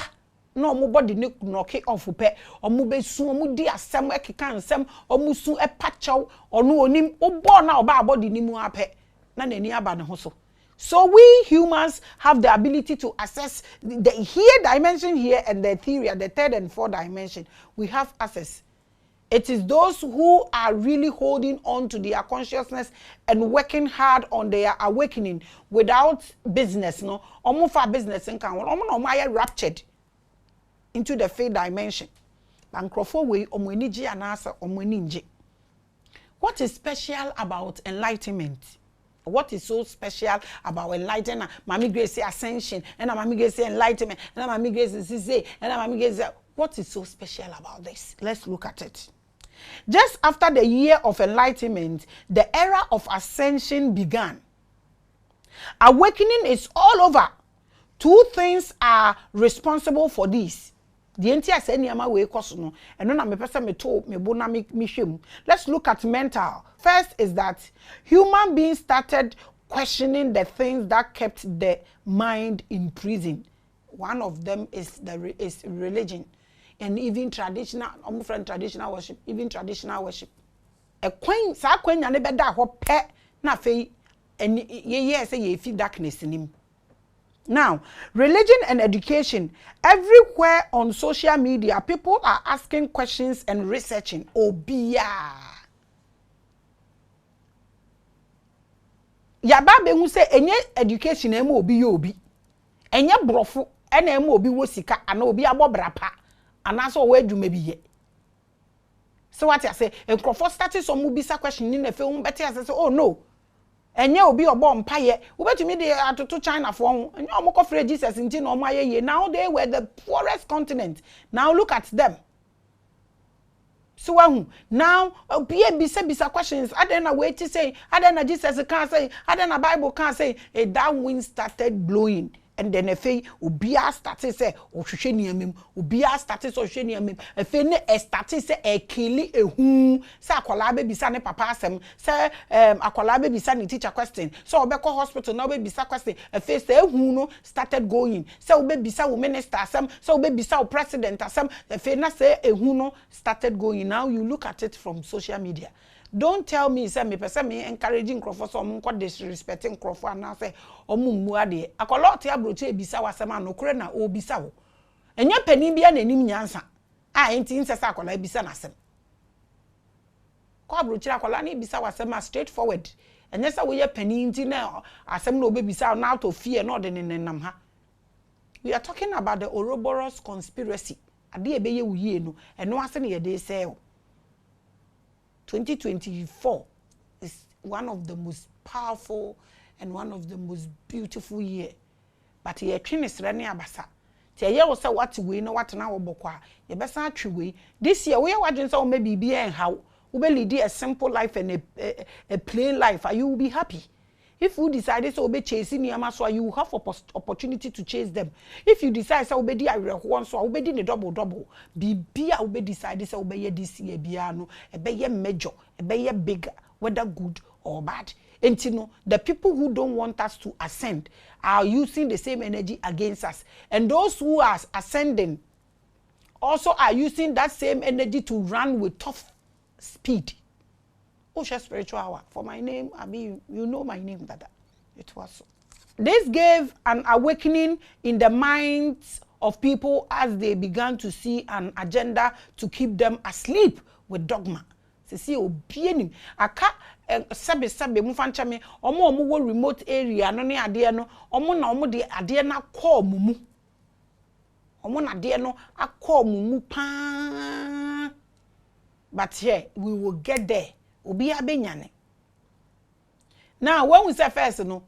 Speaker 1: no omo body ne knock off pe omo be su omo di asem ekeka nsem omo su e pachaw ono onim obo na oba body ni mu ape na nani aba ne ho so. So we humans have the ability to access the here dimension here and the ethereal, the 3rd and 4th dimension. We have access. It is those who are really holding on to their consciousness and working hard on their awakening without business, no. Omo for business in kan omo no my raptured into the 5th dimension. Bankrofo we omo eniji anasa omo ninje. What is special about enlightenment? What is so special about enlightenment? Mami Grace say ascension, and Mami Grace say enlightenment, and Mami Grace say, and Mami Grace say, what is so special about this? Let's look at it. Just after the year of enlightenment, the era of ascension began. Awakening is all over. Two things are responsible for this. The entire senior way cost no, and no me person me told me bona me shame. Let's look at mental. First is that human beings started questioning the things that kept the mind in prison. One of them is religion, and even traditional worship, even traditional worship. A queen sa queen ane beda ho pe na fei and ye say ye feed darkness in him. Now, religion and education. Everywhere on social media, people are asking questions and researching. Obia. Yaba be hu say enye education emu obi obi. Enye brofo ena emu obi wo sika ana obi abobrapa. Ana so we adwuma bi ye. So what I say, enkrofo started some mubisa question in the film better as say, oh no. Enye obi obo mpaye ubetumi de atoto China for enye omoko free Jesus nti na omo ayeye. Now they were the poorest continent. Now look at them. So now obi bisa questions. Adena wait to say, adena Jesus can say, adena Bible can say, a down wind started blowing. And then efe obia started say ohwehwe niamem obia started so hwe niamem efe ne started say e kili ehu say akola be bisa ne papa asem say akola be bisa ne teacher question so obekọ hospital na be bisa question efe say ehu no started going say obe bisa wo minister asem say obe bisa wo president asem efe na say ehu no started going. Now you look at it from social media. Don't tell me say me person me encouraging crofo so mo ko disrespecting crofo and say omummu ade akolot ya broche ebisa wasema no kure na obisa wo enya pani bia na nim nyansa a enti nsesa akola ebisa na asem ko abroche akola na ebisa wasema straightforward enya sa wo ye pani nti na asem na obebisa na out of fear na ode nenam ha. We are talking about the OUROBOROS conspiracy ade ebeye wuye no eno ase na ye dey say 2024 is one of the most powerful and one of the most beautiful year. But ye twin rani abasa. Ti ye wo say what we no what na wo bokwa. Ye besa atwe we. This year we wadwen say o maybe be en how. We lead a simple life and a plain life. You will be happy. If you decide to obey chasing Yama, so you have opportunity to chase them. If you decide to obey the one, so obey the double. Be obey decide to obey this year, biano, obey major, obey bigger, whether good or bad. And you know, the people who don't want us to ascend are using the same energy against us. And those who are ascending also are using that same energy to run with tough speed. Osha spiritual hour. For my name, I mean, you know my name, Dada. It was so. This gave an awakening in the minds of people as they began to see an agenda to keep them asleep with dogma. See, obienim. Aka sabe mufancha me. Omo wo remote area no ne ade no. Omo na omo de ade na call mumu. Omo na ade no akọ mumu pa. But here we will get there. Obi abenyane. Now when we say first no,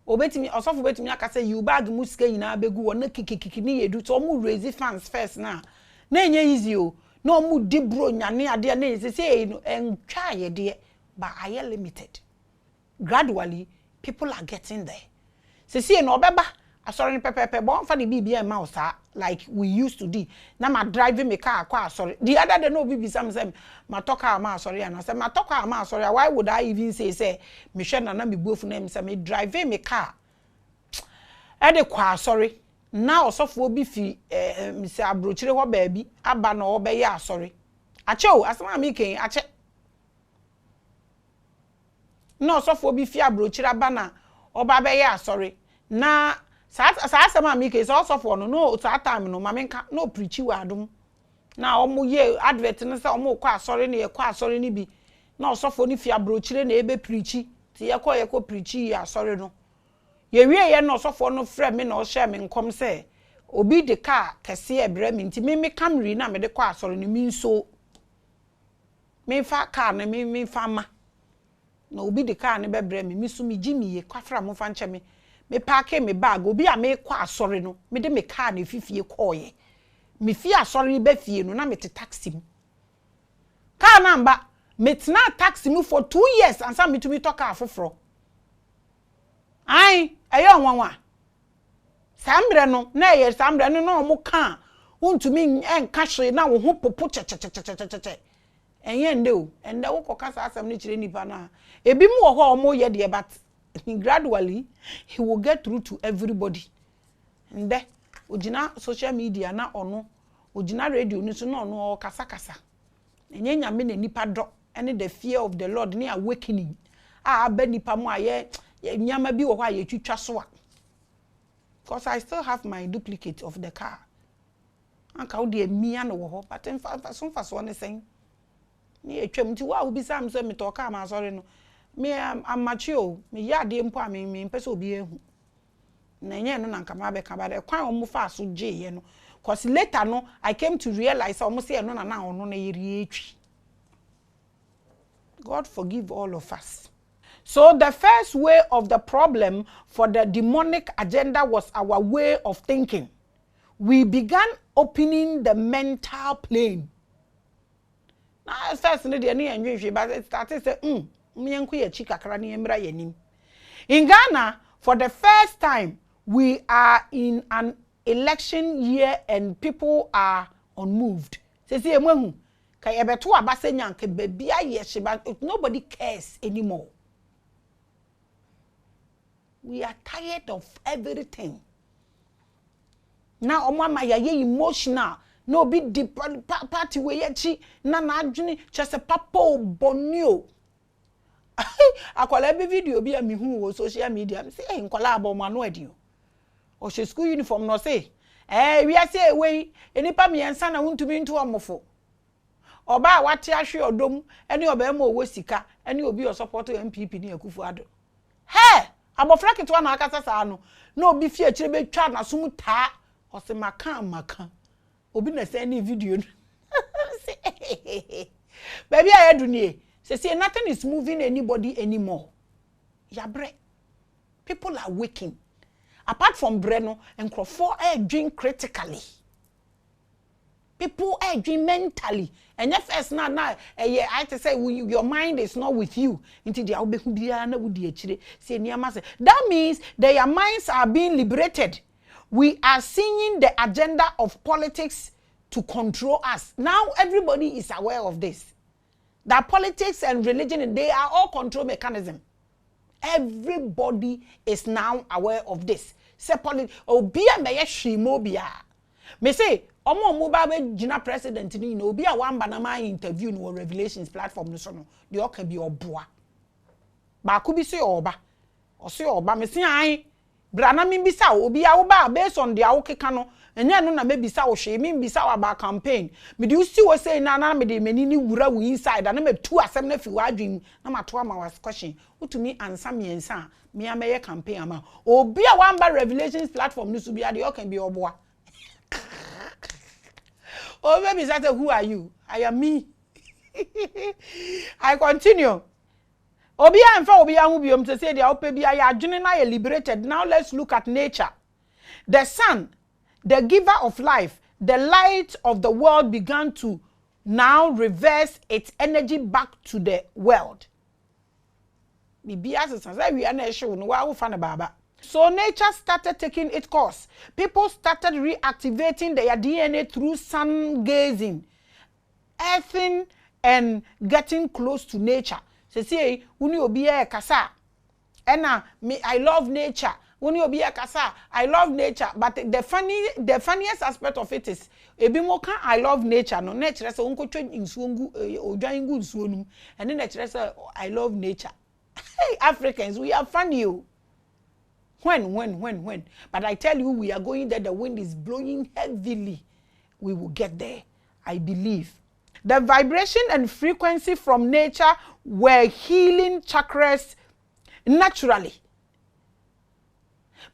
Speaker 1: obetimi osofo betimi aka say you bag musika nyina abegu wona kikikiki ni yedu to omu raise fans first na. Na enye easy o. Na omu dibro nyane ade na say no entwa ye de but I am limited. Gradually people are getting there. Say no obeba asori pepepe bon fa the BBM mouse like we used to do. Na ma driving me car kwa sorry. The other day no bibi sam ma toka ma sorry and I say ma toka ma sorry. Why would I even say me share na me bofu na me say me driving me car. E de kwa sorry. Na osofo obi fi me say abrochire ho baabi aba na obeye asori. Ache o asema me ken ache. Na osofo obi fi abrochire aba na oba beye asori. Na sa ma mi ke so for no sa time no ma menka no preach we adom na omo ye advert no say omo kwa asori na ye kwa asori ni bi na osofo ni fi abrochire na ebe preach ti ye ko preach ye asori no ye wie ye na osofo no frɛ me na o share me nkom say obi de car kese e bra me nti me camry na me de kwa asori ni mi nso me fa car na me fa ma na obi de car ne be bra me so mi gi mi ye kwafra mo fa nche me parke me bag obi a me kwa asori no me de me car na fifie koye me fi asori be fie no na me te taxi mu car number me tena taxi mu for 2 years and some me to me talk afoforo ai eyo nwanwa sambre no na ye sambre no no mo ka to me en kashe na wo ho popo che enye nde o ende wo kokasa asem ni kire nipa na ebi mu wo ho omo ye de but gradually he will get through to everybody nde ogina social media na ono ogina radio ni so na ono kasa enye nyame na nipa do ene the fear of the Lord ni awakening ba nipa mu aye nyama bi wo ho aye twitwa so a because I still have my duplicate of the car anka wo de mia no wo ho but fa so ne sen ni etwam ti wa obi sam so me to car ma sorry no me am mature me yade mpo a me pese obi ehu na enye no na nka ma be ka ba de kwan omo fa so je ye no because later no I came to realize omo say no na ono na yeri etwi. God forgive all of us. So the first way of the problem for the demonic agenda was our way of thinking. We began opening the mental plane. Now first no dey na enwe but it started say me enko ye chi kakra na emra yanim. In Ghana, for the first time, we are in an election year and people are unmoved. Say emwehu kai ebeto abase nyanke bebia ye shiba nobody cares anymore. We are tired of everything. Now omama ye emotional. No be deep party we ye na adwene chese papa obonio. Akwala be video bi a me hu wo social media. Me say nkwala abomo anu adi o. O she school uniform no say we are say we enipa me ensa na huntumi ntu omofo. Oba wate ahwe odom ene oba ma owo sika ene obi o support MPP ni Akufo Addo. He abofra ketwa na akasa sa no na obi fie kire betwa na sum taa o se maka obi na say ni video baby ayedu ni say nothing is moving anybody anymore. Yabre people are waking apart from Breno and Crawford drink critically. People drink mentally. And if first na I to say your mind is not with you. That means their minds are being liberated. We are seeing the agenda of politics to control us. Now everybody is aware of this. That politics and religion, they are all control mechanism. Everybody is now aware of this. Say obia meye shimobia. Me say omo ba be gina president ni no obia wan ba na ma interview no Revelations platform no so no de o ka bi oboa. Ba ku bi say oba. O say oba me say an bra na me bisa obia wo ba based on dia wo keka no enya no na me bisa wo hwe me bisa wa ba campaign me de usi wo say na me de mani ni wura wo inside na me tu asem na fi wa adwin na mato ama was question utumi answer me ensa me ameye campaign ama obi a wan ba Revelations platform no so bia de o can be oboa. Oh baby say who are you? I am me. I continue. Obi amfa obi ahu biom to say dia ope bia ya adwene na ye liberated. Now let's look at nature. The sun, the giver of life, the light of the world began to now reverse its energy back to the world. So nature started taking its course. People started reactivating their DNA through sun gazing, earthing, and getting close to nature. Say, uni obi e kasa. Ena me I love nature. Uni obi e kasa. I love nature. But the funniest aspect of it is ebi mo kan I love nature no nature say unko twa nsuongu odwan ngu nsuonum. And nature say I love nature. Hey Africans, we are funny o. When. But I tell you, we are going there. The wind is blowing heavily. We will get there. I believe. The vibration and frequency from nature were healing chakras naturally.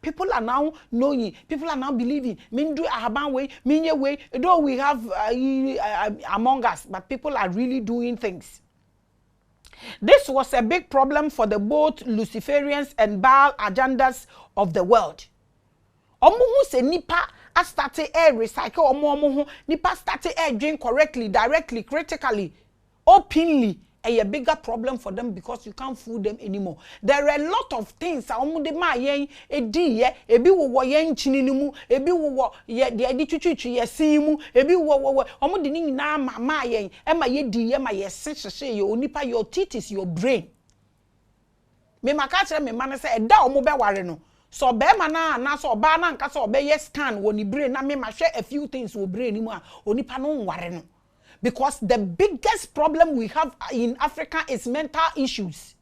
Speaker 1: People are now knowing. People are now believing. Mindu ahaban way, minye way. Though we have among us, but people are really doing things. This was a big problem for the both Luciferians and Baal agendas of the world. Omo hu se nipa a started recycle omo hu nipa started drink correctly, directly, critically, openly. a bigger problem for them because you can't fool them anymore. There are a lot of things de ma yen edi ye ebi wo yen chini ni mu ebi wo ye de edi twitwitwi ye sin mu ebi wo de ni na ma yen e ma ye di ye ma ye sehye ye onipa your teeth is your brain. Me maka kire me man say eda omo be ware no so be ma na so ba na nka so be ye scan wo ni brain na me ma hwe a few things wo brain ni mu a onipa no ware no. Because the biggest problem we have in Africa is mental issues.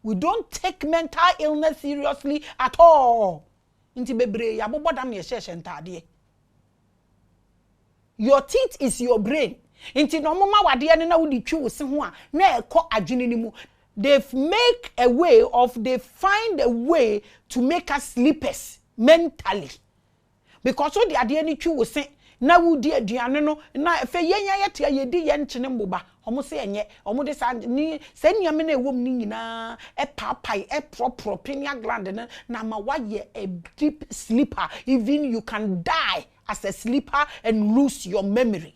Speaker 1: We don't take mental illness seriously at all. Inti bebre ya bobo dam ye sheshe ntade. Your teeth is your brain. Inti no mama wade ne na wudi twi wo se ho a na ekọ adwene ni mu. They find a way to make us sleepers mentally. Because so the ade ni twi wo se na wudi aduane no na fe yenya yete yedi ye nchene mboba omo se enye omo de sa ni se niam na ewom ni nyina e papai e proper pineal gland na ma waye a deep sleeper. Even you can die as a sleeper and lose your memory.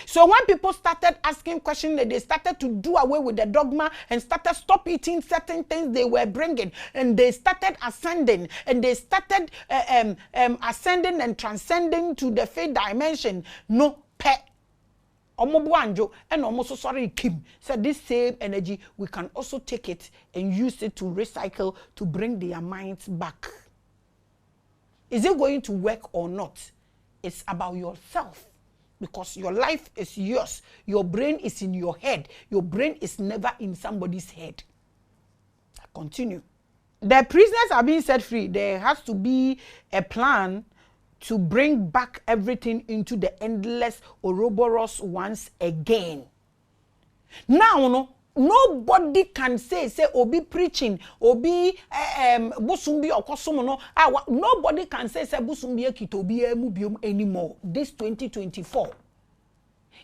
Speaker 1: So when people started asking questions, they started to do away with the dogma and started stop eating certain things they were bringing, and they started ascending, and they started ascending and transcending to the fifth dimension. No pet. Omobuanjo and almost sorry Kim said this same energy we can also take it and use it to recycle to bring their minds back. Is it going to work or not? It's about yourself. Because your life is yours. Your brain is in your head. Your brain is never in somebody's head. I continue. The prisoners are being set free. There has to be a plan to bring back everything into the endless Ouroboros once again. Now, nobody can say obi preaching, obi busumbi okosomo no. Nobody can say busumbi ekitobi emubium anymore. This 2024.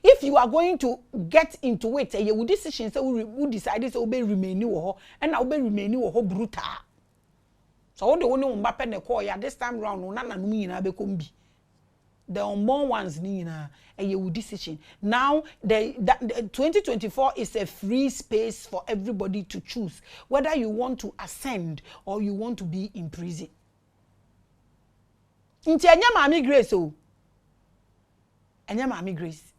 Speaker 1: If you are going to get into it, you will decision say we decide say obi remain wo and na obi remain wo brutal. So all the one Mbappe ne call ya this time round na na nyina be kombi. The unborn ones nina a decision. Now the 2024 is a free space for everybody to choose whether you want to ascend or you want to be in prison. Inti anya Maame Grace o. Anya Maame Grace.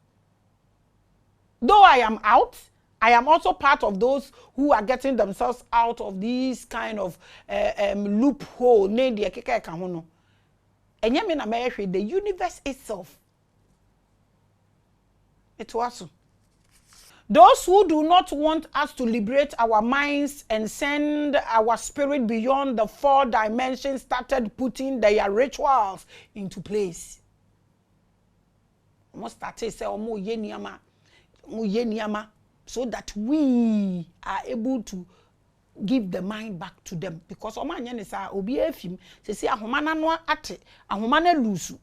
Speaker 1: Though I am out, I am also part of those who are getting themselves out of these kind of loophole. The universe itself. It was. Those who do not want us to liberate our minds and send our spirit beyond the 4 dimensions started putting their rituals into place. Almost started say omo ye niyama so that we are able to give the mind back to them, because omanya ne sa obi afim se ahomana no ate ahomana lusu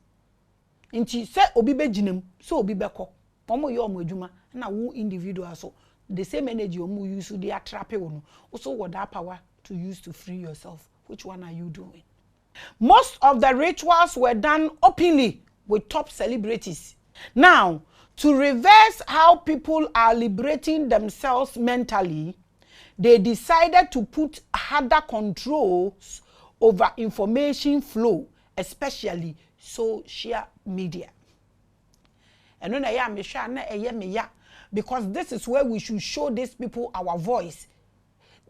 Speaker 1: nti se obi beginem so obi beko omo ye omo adwuma na wo individual so the same energy omo use dey attrape wo no also what that power to use to free yourself. Which one are you doing? Most of the rituals were done openly with top celebrities. Now, to reverse how people are liberating themselves mentally, they decided to put harder controls over information flow, especially social media. And when I am because this is where we should show these people our voice.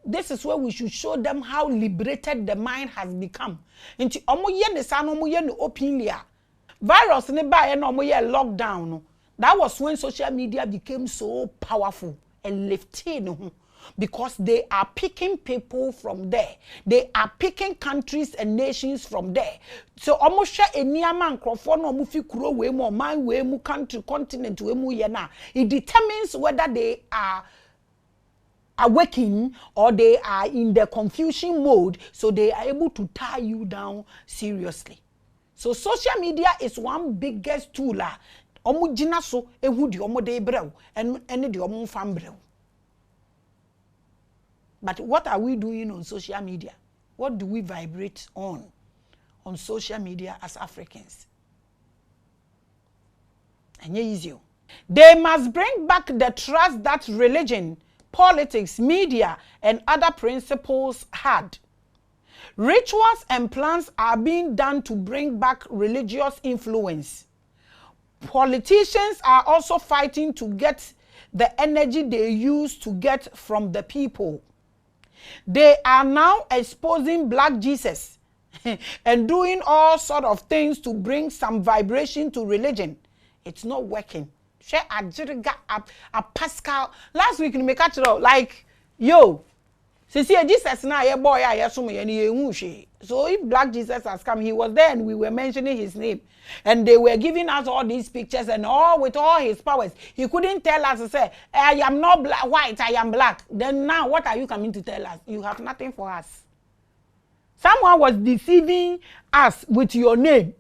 Speaker 1: This is where we should show them how liberated the mind has become. Inti omo ye ne sa no omo ye no openly. Virus ne ba ye no omo ye lockdown. That was when social media became so powerful and lifting. Because they are picking people from there. They are picking countries and nations from there. So almost any man no mufi kuro we mo man we mu country continent we mu yena. It determines whether they are awakening or they are in the confusion mode, so they are able to tie you down seriously. So social media is one biggest tool. Omu jina so ehu di omo de brew and the omo fam brew. But what are we doing on social media? What do we vibrate on social media as Africans? And easy. They must bring back the trust that religion, politics, media, and other principles had. Rituals and plans are being done to bring back religious influence. Politicians are also fighting to get the energy they use to get from the people. They are now exposing Black Jesus and doing all sort of things to bring some vibration to religion. It's not working. Share a Pascal. Last week in Mekachiro, like, yo, see, Jesus now a boy, I assume any. So if Black Jesus has come, he was there and we were mentioning his name. And they were giving us all these pictures and all with all his powers. He couldn't tell us to say, I am not black, white, I am black. Then now what are you coming to tell us? You have nothing for us. Someone was deceiving us with your name.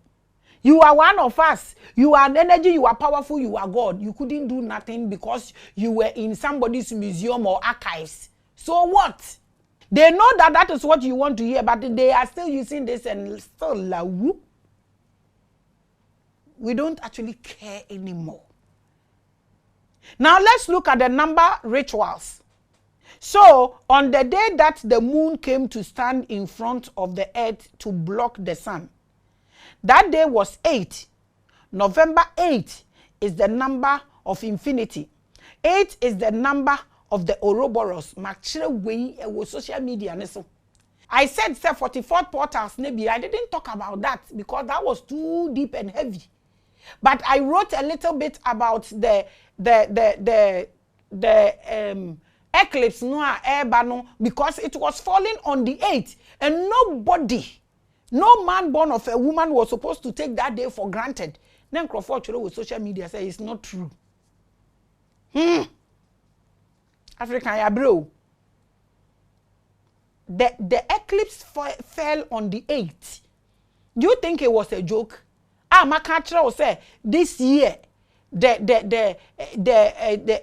Speaker 1: You are one of us. You are energy, you are powerful, you are God. You couldn't do nothing because you were in somebody's museum or archives. So what? They know that that is what you want to hear, but they are still using this and still lawu. We don't actually care anymore. Now let's look at the number rituals. So on the day that the moon came to stand in front of the earth to block the sun, that day was 8. November 8 is the number of infinity. 8 is the number of the OUROBOROS. Social media. I said 44 portals. Maybe I didn't talk about that because that was too deep and heavy. But I wrote a little bit about the eclipse because it was falling on the 8th and nobody, no man born of a woman was supposed to take that day for granted. Then Crawford with social media say it's not true. African ya bro. The eclipse fell on the 8th. Do you think it was a joke? Makachra will say this year the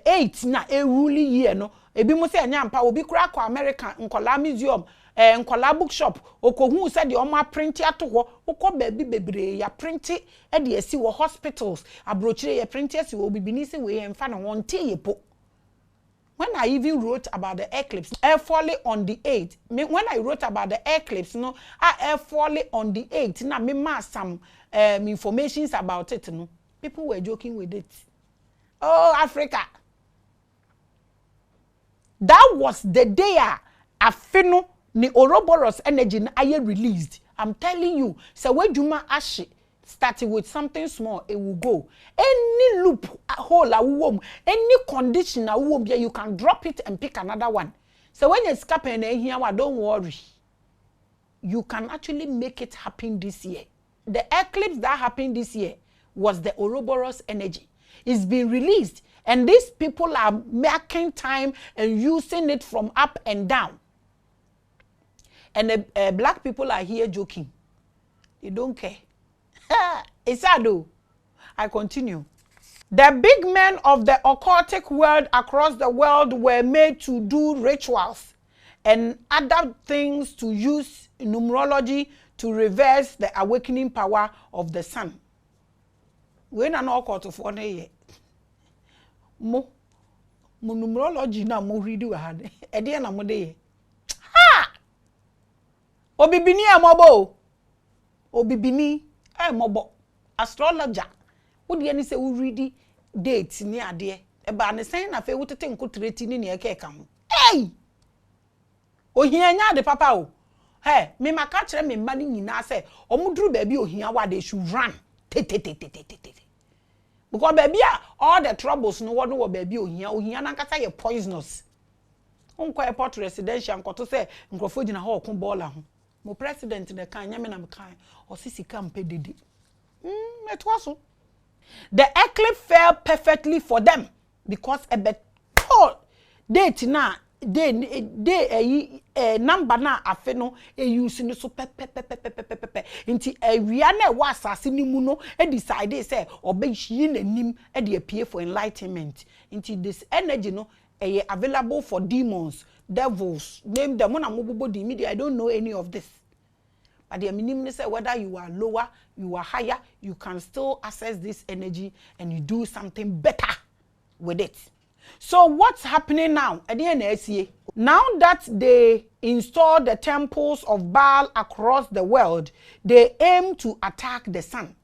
Speaker 1: 8th na a ruling year no. Ebi mo say nyampa obi kura kwa America nkola museum nkola bookshop okohu said the oma print ato ho okọ baby bebre ya print e de esi wo hospitals abrochire ya print esi wo bibini se we emfa na won teyepo. When I even wrote about the eclipse, air falling on the 8th. When I wrote about the eclipse, no, air falling on the 8th. Now, me mass some informations about it. No, people were joking with it. Oh, Africa. That was the day I feel the OUROBOROS energy I released. I'm telling you, so when Juma Ashi starting with something small, it will go. Any loop hole a womb, any condition a womb, yeah, you can drop it and pick another one. So when it's happening here, don't worry. You can actually make it happen this year. The eclipse that happened this year was the OUROBOROS energy. It's been released, and these people are making time and using it from up and down. And the black people are here joking. They don't care. It's sad though. I continue. The big men of the occultic world across the world were made to do rituals and other things to use numerology to reverse the awakening power of the sun. When an occult for ne mo numerology na mo read we had e dey na mo dey ha obibini amobo obibini mobo astrologer wodi ani se wo read date ni ade e ba ne sen na fe wotete nkotreti ni ne eke ka ho hey ohia nya de papa o he me maka kire me mma ni nyina se omuduru ba bi ohia wa de should run because baby all the troubles no one wo baby ohia na nkata ye poisonous onko airport residential nkoto se nkrofo gina ho okun bola ho mo president de kan nyame na me kan osisi kampe dede metwaso. The eclipse fell perfectly for them because a bet date na number na afe no use no so pe nti awia na wa asase ni mu no decide say obehyi nanim dey appear for enlightenment. Nti this energy no available for demons, devils, name them na mobobo di media. I don't know any of this, But the minimum say whether you are lower, you are higher, you can still access this energy and you do something better with it. So what's happening now? Now that they install the temples of Baal across the world, they aim to attack the sun.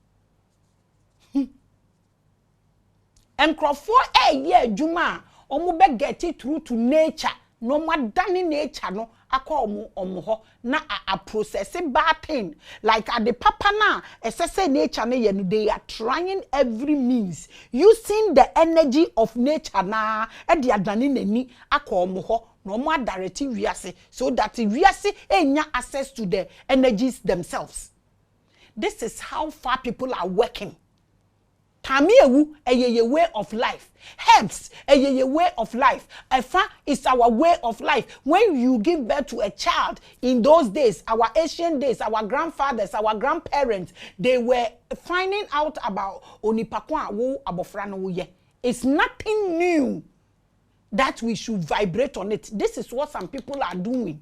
Speaker 1: And Crawford, Juma, omu get it through to nature. No more than nature, no, I call omo na a processing bad thing. Like at the papa na, say nature, they are trying every means using the energy of nature na, and they are done in any, I call moho. No more directive viasi, so that viasi enya access to the energies themselves. This is how far people are working. Tamiewu a way of life. Herbs a way of life. Efa is our way of life. When you give birth to a child in those days, our ancient days, our grandfathers, our grandparents, they were finding out about onipakwa wo abofrano wo ye. It's nothing new that we should vibrate on it. This is what some people are doing.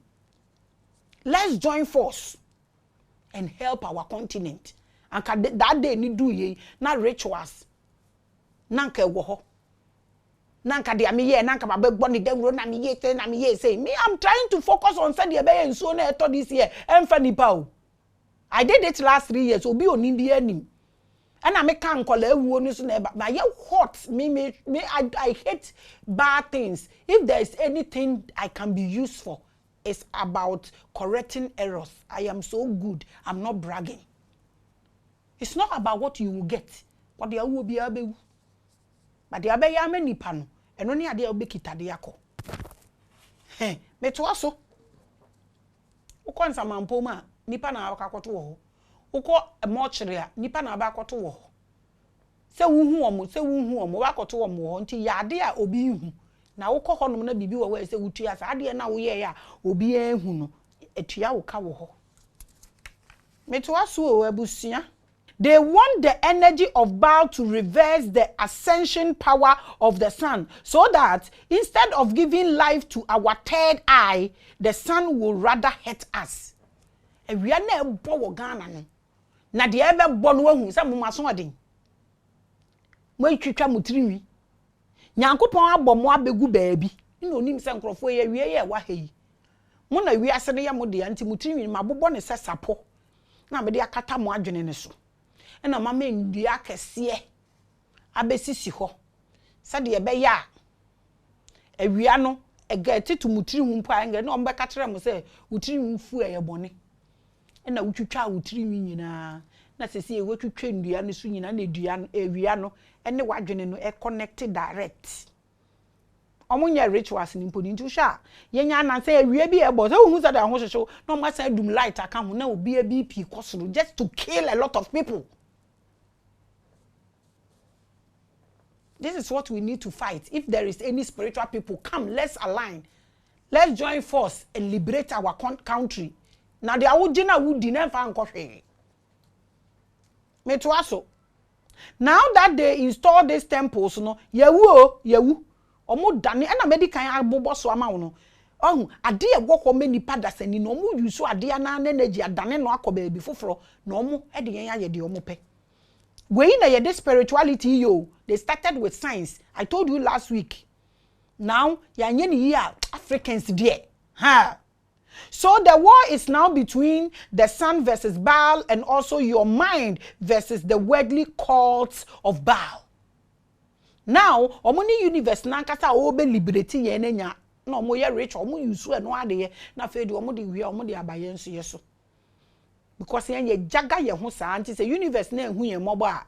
Speaker 1: Let's join force and help our continent. And that day ni do ye na rituals. Nanka woho. Nanka de amiye nanka babegbo ni dewro na miye say na miye say. Me, I'm trying to focus on say the ebe and so na eto this year. Emfa nipa o. I did it last 3 years. Obi oni ndi anim. And I make can call but yeah, hot. I hate bad things. If there is anything I can be used for, it's about correcting errors. I am so good. I'm not bragging. It's not about what you will get. But there will be a baby. But there be a many pano. And only a day will be kitadiako. Hey, me to also. Ukon sa mampoma nipa na wakakoto wo. Uko mortuary nipa na abakoto wo. Se wuhu omo se wuhu omo wakoto omo nti yade a obi hu. Na uko honom na bibi wo we se wutua sa ade na wo ye ya obi ehu no etua wo ka wo ho. Me to aso abusia. They want the energy of Baal to reverse the ascension power of the sun, so that instead of giving life to our third eye, the sun will rather hurt us. And we are never born Ghana. Na the ever born one who some mason wedding. When you try mutrimi, Yankupon abomo abegu baby. You know, nim sankrofo ye wie wa hei. Mona wi asene ya mode anti mutrimi mabobo ne sesapo. Na me de akata mo adwene ne so. Na mama ndua kese abesisi ho sade ebe ya awia no ega titu mutiri hu mpa nga na ombeka kire mo se utiri mfu eyebone na wutwitwa utiri nyina na sese wetwitwa ndua ne so nyina na edua no awia no ene wadwene no e connected direct omunya rituals ni mponi ntu sha yenya ananse awia bi ebo se hu sade ho hwehwe na omasa dum light aka ho na obi BP kosoro just to kill a lot of people. This is what we need to fight. If there is any spiritual people, come, let's align. Let's join force and liberate our country. Now, the Awujina would deny Fankoshe. Metuaso. Now that they install these temples, no, yewu, omo dani, and a medical abobo so amount. Oh, a dear walk or many padas and no more you so a dear nan energy, a dane no akobe before no more at the end of the omope. When they spirituality, yo, they started with science. I told you last week. Now, Africans there. Ha. So the war is now between the sun versus Baal and also your mind versus the worldly cults of Baal. Now, omuni universe nankasa obe liberty yenenya. No mo ye rich omo yusu eno ade na fe de omo de wi omo de abaye nso yeso. Because ye jaga ye ho sa anti say universe na ehu ye mobo a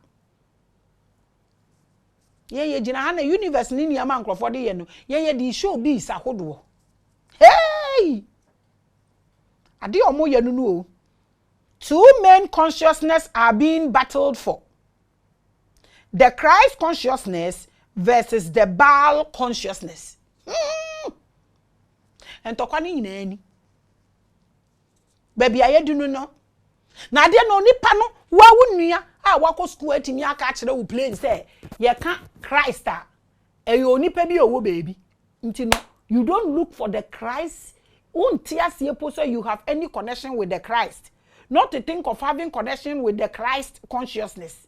Speaker 1: ye gina ha na universe ni ni ama nkrofo de ye no ye di show bi sa hodo. Hey, ade omo ye no o. Two main consciousness are being battled for: the Christ consciousness versus the Baal consciousness. And tokwani nyina baby ayedu no na de no nipa no wa wunua a wako school atimi aka kire wo plane say ye ka Christ a eyo nipa bi owo baby nti no you don't look for the Christ unti ase so you have any connection with the Christ. not to think of having connection with the Christ consciousness.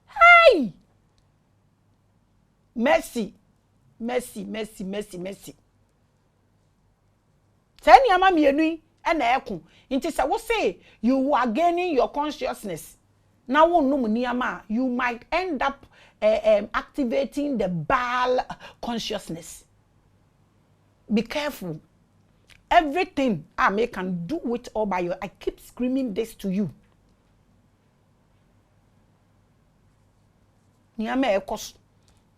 Speaker 1: Hey! Mercy. Mercy, mercy, mercy, mercy. Say niyama mienu ena eko. Nti se wo say you are gaining your consciousness. Now wonum niyama, you might end up activating the Baal consciousness. Be careful. Everything I can do it all by you. I keep screaming this to you. Niyama ekos.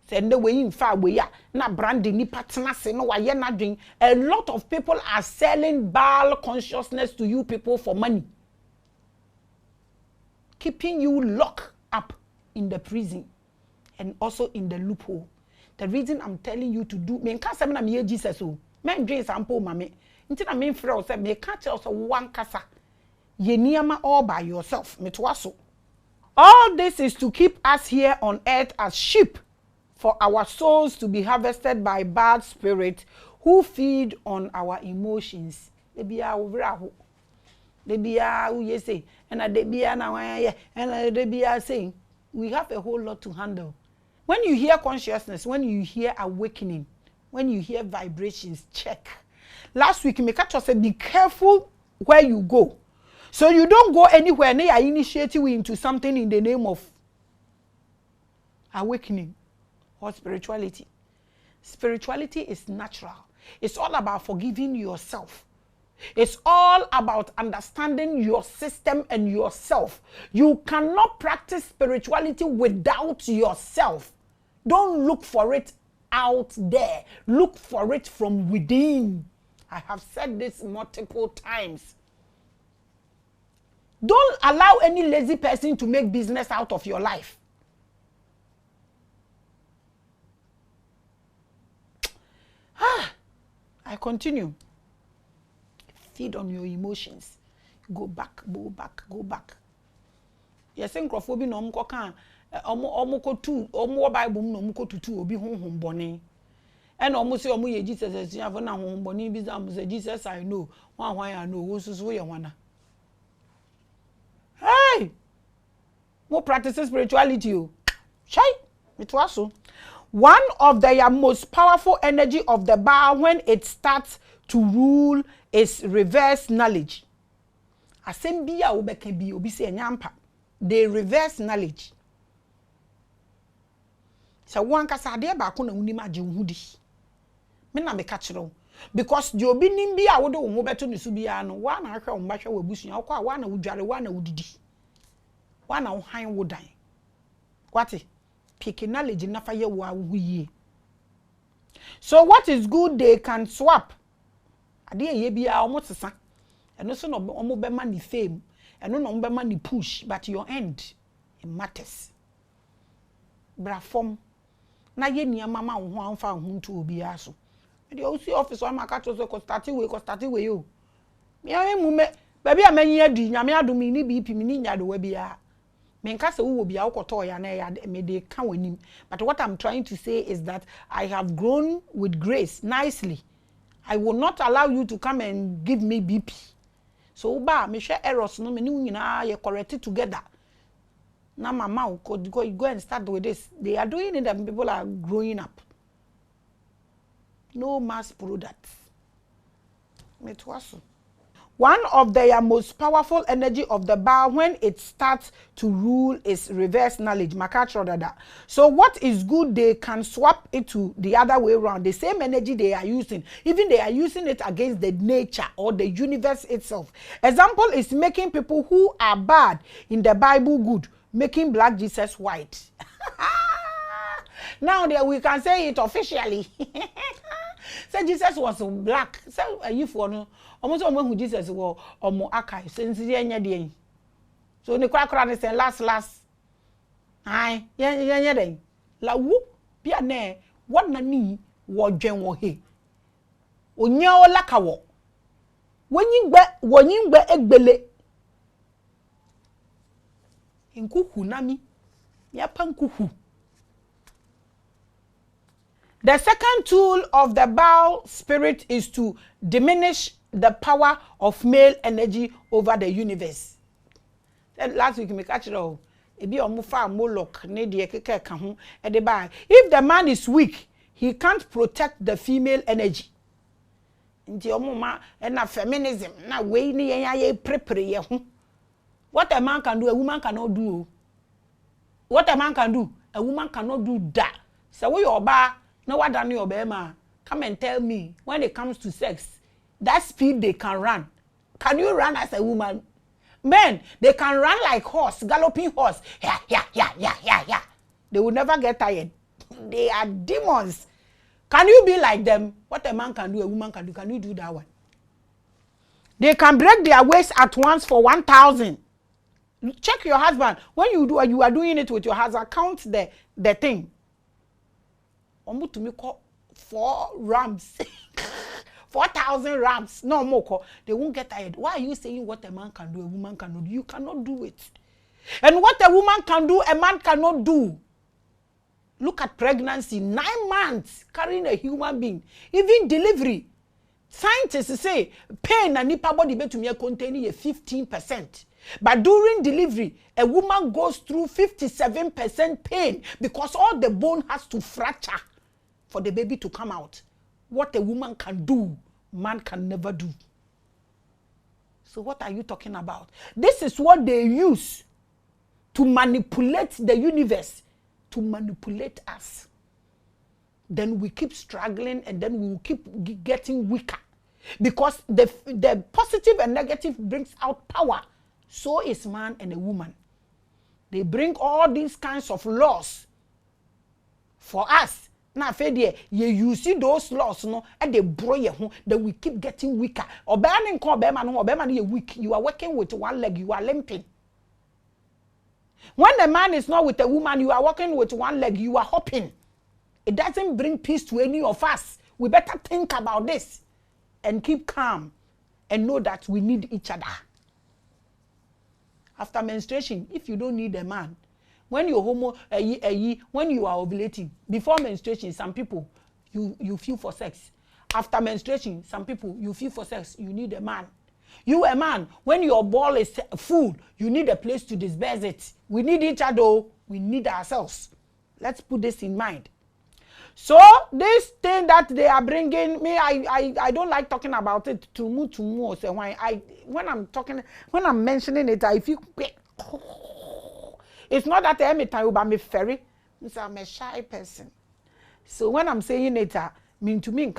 Speaker 1: Send the way in far way na branding ni partner say no why na doing. A lot of people are selling Baal consciousness to you people for money, keeping you locked up in the prison and also in the loophole. The reason I'm telling you to do me can't say na me Jesus o men dream sample mame nti na me frɛ o say me can't tell so one kasa ye niama all by yourself me to aso. All this is to keep us here on earth as sheep, for our souls to be harvested by bad spirits who feed on our emotions. Debia ovraho. Debia you say, and a debia na and a debia saying, we have a whole lot to handle. When you hear consciousness, when you hear awakening, when you hear vibrations, check. Last week, Mekato said, be careful where you go. So you don't go anywhere, and they are initiating you into something in the name of awakening or spirituality. Spirituality is natural. It's all about forgiving yourself. It's all about understanding your system and yourself. You cannot practice spirituality without yourself. Don't look for it out there. Look for it from within. I have said this multiple times. Don't allow any lazy person to make business out of your life. I continue. Feed on your emotions. Go back, go back, go back. Yes, enkrofo no mko kan omo ko tu omo Bible no mko tutu obi honhom bone. E na omo se omo ye Jesus asiafo na honhom bone bi am say Jesus I know. Wan I know wo susu ye wana. Hey! Mo practice spirituality o. Shai, it was so. One of the most powerful energy of the Baal when it starts to rule is reverse knowledge. Asembia obeke bi obi se nyampa. They reverse knowledge. So one kasa de ba ko na unim age uhudi. Me na me ka kire because the obi nim bia wo de wo beto ne su bia no wa na ahwe wo mbahwe wo busunya wo wa na wudware wa na wudidi. Wa na wo han wo dan. What? Pick knowledge na fa ye wo awu. So what is good they can swap. Ade ye bia omo sesa. Eno so no omo be ma ni fame. Eno no omo be ma ni push, but your end it matters. Bra form na ye niama ma wo ho anfa ho ntu obi aso. Me dey osi office o ma ka to so ko start we o. Me aye mu me ba bia manyi adi nyame adomi ni bi pimi ni nyado wa bia. Me nka se wo bia ukoto ya na ya me dey kan wanim. But what I'm trying to say is that I have grown with grace nicely. I will not allow you to come and give me BP. So ba me share errors no me ni nyina ye correct it together. Now mama go and start with this. They are doing it and people are growing up. No mass products. One of the most powerful energy of the Baal when it starts to rule is reverse knowledge. So what is good, they can swap it to the other way around. The same energy they are using, even they are using it against the nature or the universe itself. Example is making people who are bad in the Bible good, making black Jesus white. Now there we can say it officially. Say Jesus was black. Say you for no. Almost who Jesus was omo akai. Since the so the crack is last. Aye, yeah, then. La woo, pia ne, what na ni, what jen wo he. Onya o lakawo. When you be egbele. Inkuku nami, ya pankuku. The second tool of the Baal spirit is to diminish the power of male energy over the universe. Last week me catch it all. E be omo fa molok ne de keke ka ho e de ba. If the man is weak, he can't protect the female energy. Nti omo ma na feminism na we ni yen ye prepare ye ho. What a man can do, a woman cannot do. What a man can do, a woman cannot do that. So we oba no what done your bema. Come and tell me when it comes to sex, that speed they can run. Can you run as a woman? Men, they can run like horse, galloping horse. Yeah. They will never get tired. They are demons. Can you be like them? What a man can do, a woman can do. Can you do that one? They can break their waist at once for 1,000. Check your husband. When you are doing it with your husband, count the thing. Omu to me call 4 rams. 4,000 rams. No more. They won't get tired. Why are you saying what a man can do, a woman cannot do? You cannot do it. And what a woman can do, a man cannot do. Look at pregnancy. 9 months carrying a human being. Even delivery. Scientists say pain and nipa body betumia containing 15%. But during delivery, a woman goes through 57% pain because all the bone has to fracture for the baby to come out. What a woman can do, man can never do. So what are you talking about? This is what they use to manipulate the universe, to manipulate us. Then we keep struggling and then we will keep getting weaker. Because the positive and negative brings out power. So is man and a woman. They bring all these kinds of laws for us. Now, you use those laws, no, and they bro you home, then we keep getting weaker. Or banning call Beman, you're weak. You are working with one leg, you are limping. When the man is not with a woman, you are working with one leg, you are hopping. It doesn't bring peace to any of us. We better think about this and keep calm and know that we need each other. After menstruation, if you don't need a man, when you're when you are ovulating, before menstruation, some people, you feel for sex. After menstruation, some people, you feel for sex, you need a man. You a man, when your ball is full, you need a place to disperse it. We need each other, we need ourselves. Let's put this in mind. So this thing that they are bringing me, I don't like talking about it to more. So when I'm mentioning it, I feel it's not that every time about me ferry. I'm a shy person. So when I'm saying it, mean to me,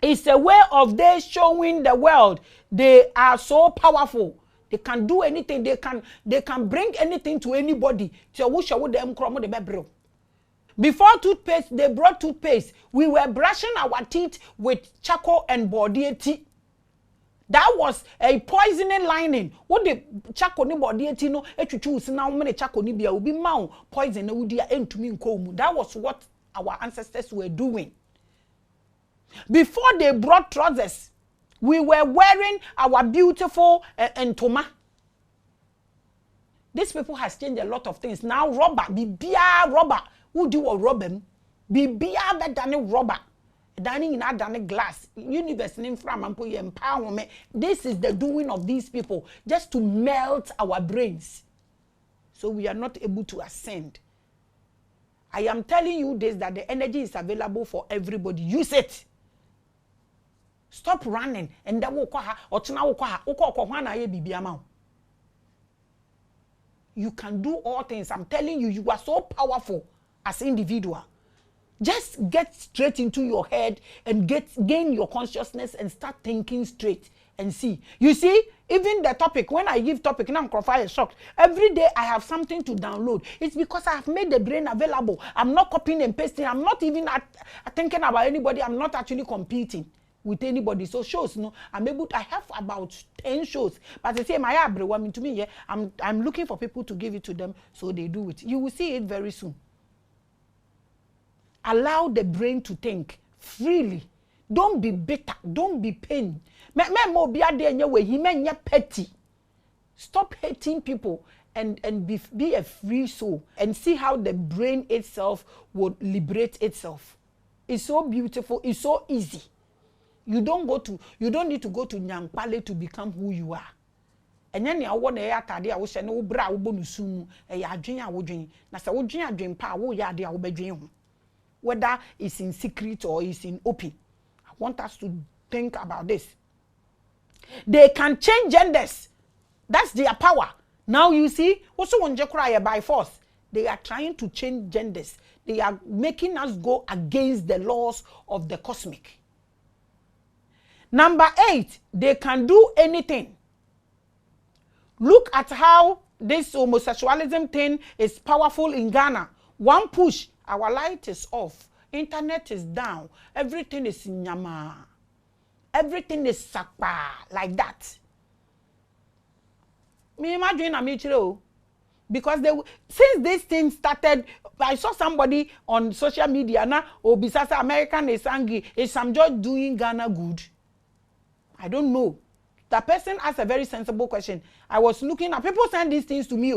Speaker 1: it's a way of they showing the world they are so powerful. They can do anything. They can bring anything to anybody. So we show them the bebro. Before toothpaste, they brought toothpaste. We were brushing our teeth with charcoal and body tea. That was a poisoning lining. What the charcoal ni body tea no? Choose now many charcoal ni biya ubi mau poison na udia to me nkomu. That was what our ancestors were doing. Before they brought trousers, we were wearing our beautiful entoma. These people has changed a lot of things. Now rubber, bibia rubber. Who do a rubber? Bibia better than rubber. Dining in a glass. Universe in from empowerment. This is the doing of these people just to melt our brains. So we are not able to ascend. I am telling you this, that the energy is available for everybody. Use it. Stop running and that will you can do all things. I'm telling you, you are so powerful as an individual. Just get straight into your head and gain your consciousness and start thinking straight and see. You see, even the topic, when I give topic, now I'm shocked. Every day I have something to download. It's because I have made the brain available. I'm not copying and pasting. I'm not even thinking about anybody. I'm not actually competing with anybody. So shows, no, I have about 10 shows. But I say my to me, yeah, I'm looking for people to give it to them, so they do it. You will see it very soon. Allow the brain to think freely. Don't be bitter. Don't be pain. Petty. Stop hating people and be a free soul and see how the brain itself would liberate itself. It's so beautiful. It's so easy. You don't need to go to Nyampale to become who you are. enya ne awo na ya atade a wo hye ne wo bra wo bonusu mu ya adwen a wo dwen na se wo dwen adwen pa wo ya ade a wo bedwen ho whether it's in secret or it's in open. I want us to think about this. They can change genders. That's their power. Now you see, also when you cry by force, they are trying to change genders. They are making us go against the laws of the cosmic. Number 8, they can do anything. Look at how this homosexualism thing is powerful in Ghana. One push, our light is off, internet is down, everything is nyama, everything is sakpa, like that. Me imagine I'm because since this thing started, I saw somebody on social media now, Bisasa American is angry, is some judge doing Ghana good? I don't know. That person asked a very sensible question. I was looking at, people send these things to me.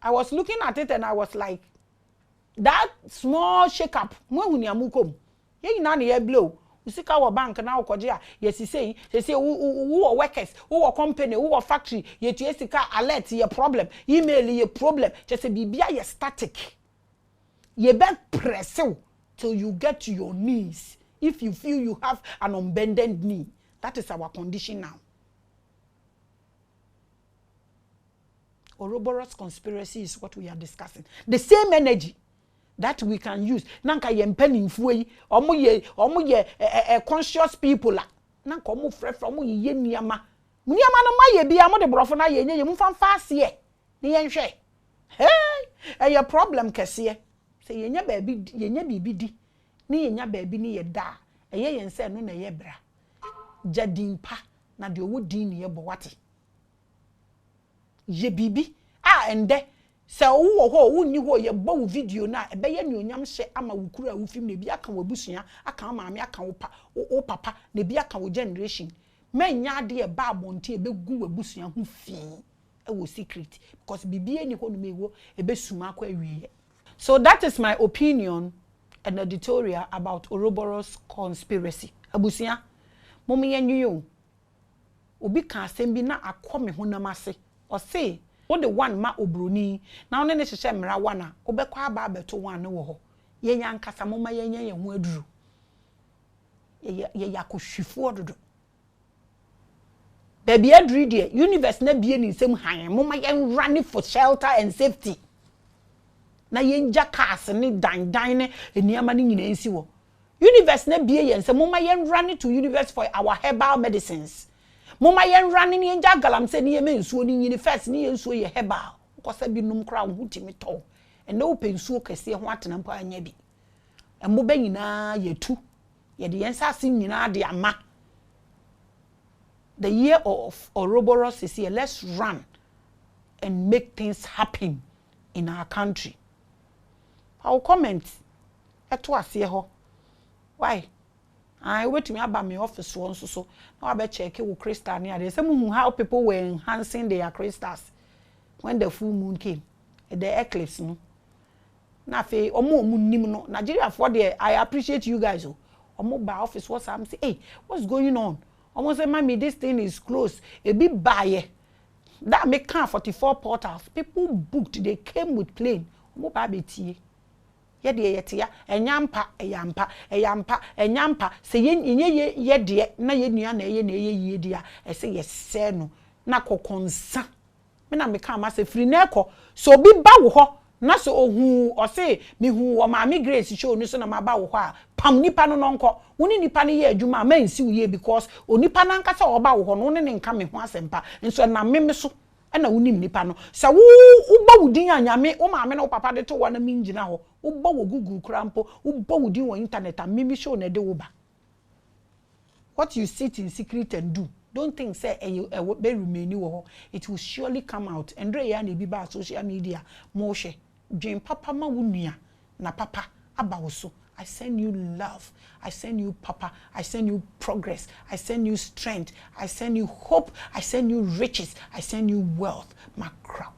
Speaker 1: I was looking at it and I was like, that small shake up, ye na ne blow. Usika wo bank na ukoje yes say who workers, who company, who factory, ye sika alert ye problem, email ye problem, just say bibia ye static. Ye be press till you get to your knees. If you feel you have an unbended knee, that is our condition now. Ouroboros conspiracy is what we are discussing. The same energy that we can use. Nanka ye mpeni mfuyi, omo ye conscious people la. Nanka omo fresh omo ye niyama. Niyama no ma ye bia mo de brofo na ye nye mfa fast ye. Ni ye nhwe. Hey, your problem kese. Say ye nya bibi di. Ni ye nya baabi ni ye da. Eye ye nse no na ye bra. Jadimpa na de owo din ni ye bo wate. Ye bibi ende se wo ho wo ni ho ye bo video na ebe ye ni onyam hye ama wo kura wo film na bi aka wo busua aka maame aka wo papa na bi aka wo generation menya de e ba abonte ebe gu wo busua ho fi e wo secret because bibi eni ho no mewo ebe suma akwa awie. So that is my opinion and editorial about Ouroboros conspiracy. Abusia momi yenyu obi ka asem bi na akome honam ase o say what the one ma obroni na one ne hyehyɛ mra wana obekwa aba abeto wan ne wo ho ye nya nkasa moma ye nya ye ho aduru ye yakohwifo ododo baby aduru de universe na bie ni nsem han moma ye run for shelter and safety na ye nja cars ni dan ne eniama ni nyina ensi wo universe na bie ye nsem moma ye run to universe for our herbal medicines. Mama yen running in jagalam said ye men so in first ni so ye heba kosa bi num kra wo timi to and no open so kese ho atena mpa anya bi embo ba nyina ye tu ye de yensa sin nyina de ama. The year of Ouroboros is here. Let's run and make things happen in our country. I'll comment eto ase ho why I wait me about my office so now I bet check with crystal near there. Some how people were enhancing their crystals when the full moon came, the eclipse. No, na fe omo nim no Nigeria for there. I appreciate you guys. Omo by office what's I'm say, hey, what's going on? Almost say, mommy, this thing is closed. A bit buy that make 44 portals. People booked. They came with plane. Omo baby tea. Yetia enyampa enyampa se ye de na ye nua na ye dia e se ye se no na kokonsa me na me ka ma se free na ekọ so bi ba wo ho na so ohu o se me hu o Maame Grace show ni so na ma ba wo ho a pam nipa no nko woni nipa ne ye adwuma ma nsi wo ye because onipa na nka se o ba wo ho no ne nka me ho asempa nso na me so na wonim nipa no sa wo ba wudin anyame wo maame na wo papa de to wo na mingina ho wo ba wo Google krampo wo ba wudin wo internet a mimi show na de wo ba. What you sit in secret and do, don't think say be remain wo ho, it will surely come out. Andre ya na bi ba social media mo hwe dwen papa ma wo nua na papa aba wo so. I send you love. I send you papa. I send you progress. I send you strength. I send you hope. I send you riches. I send you wealth. Macra.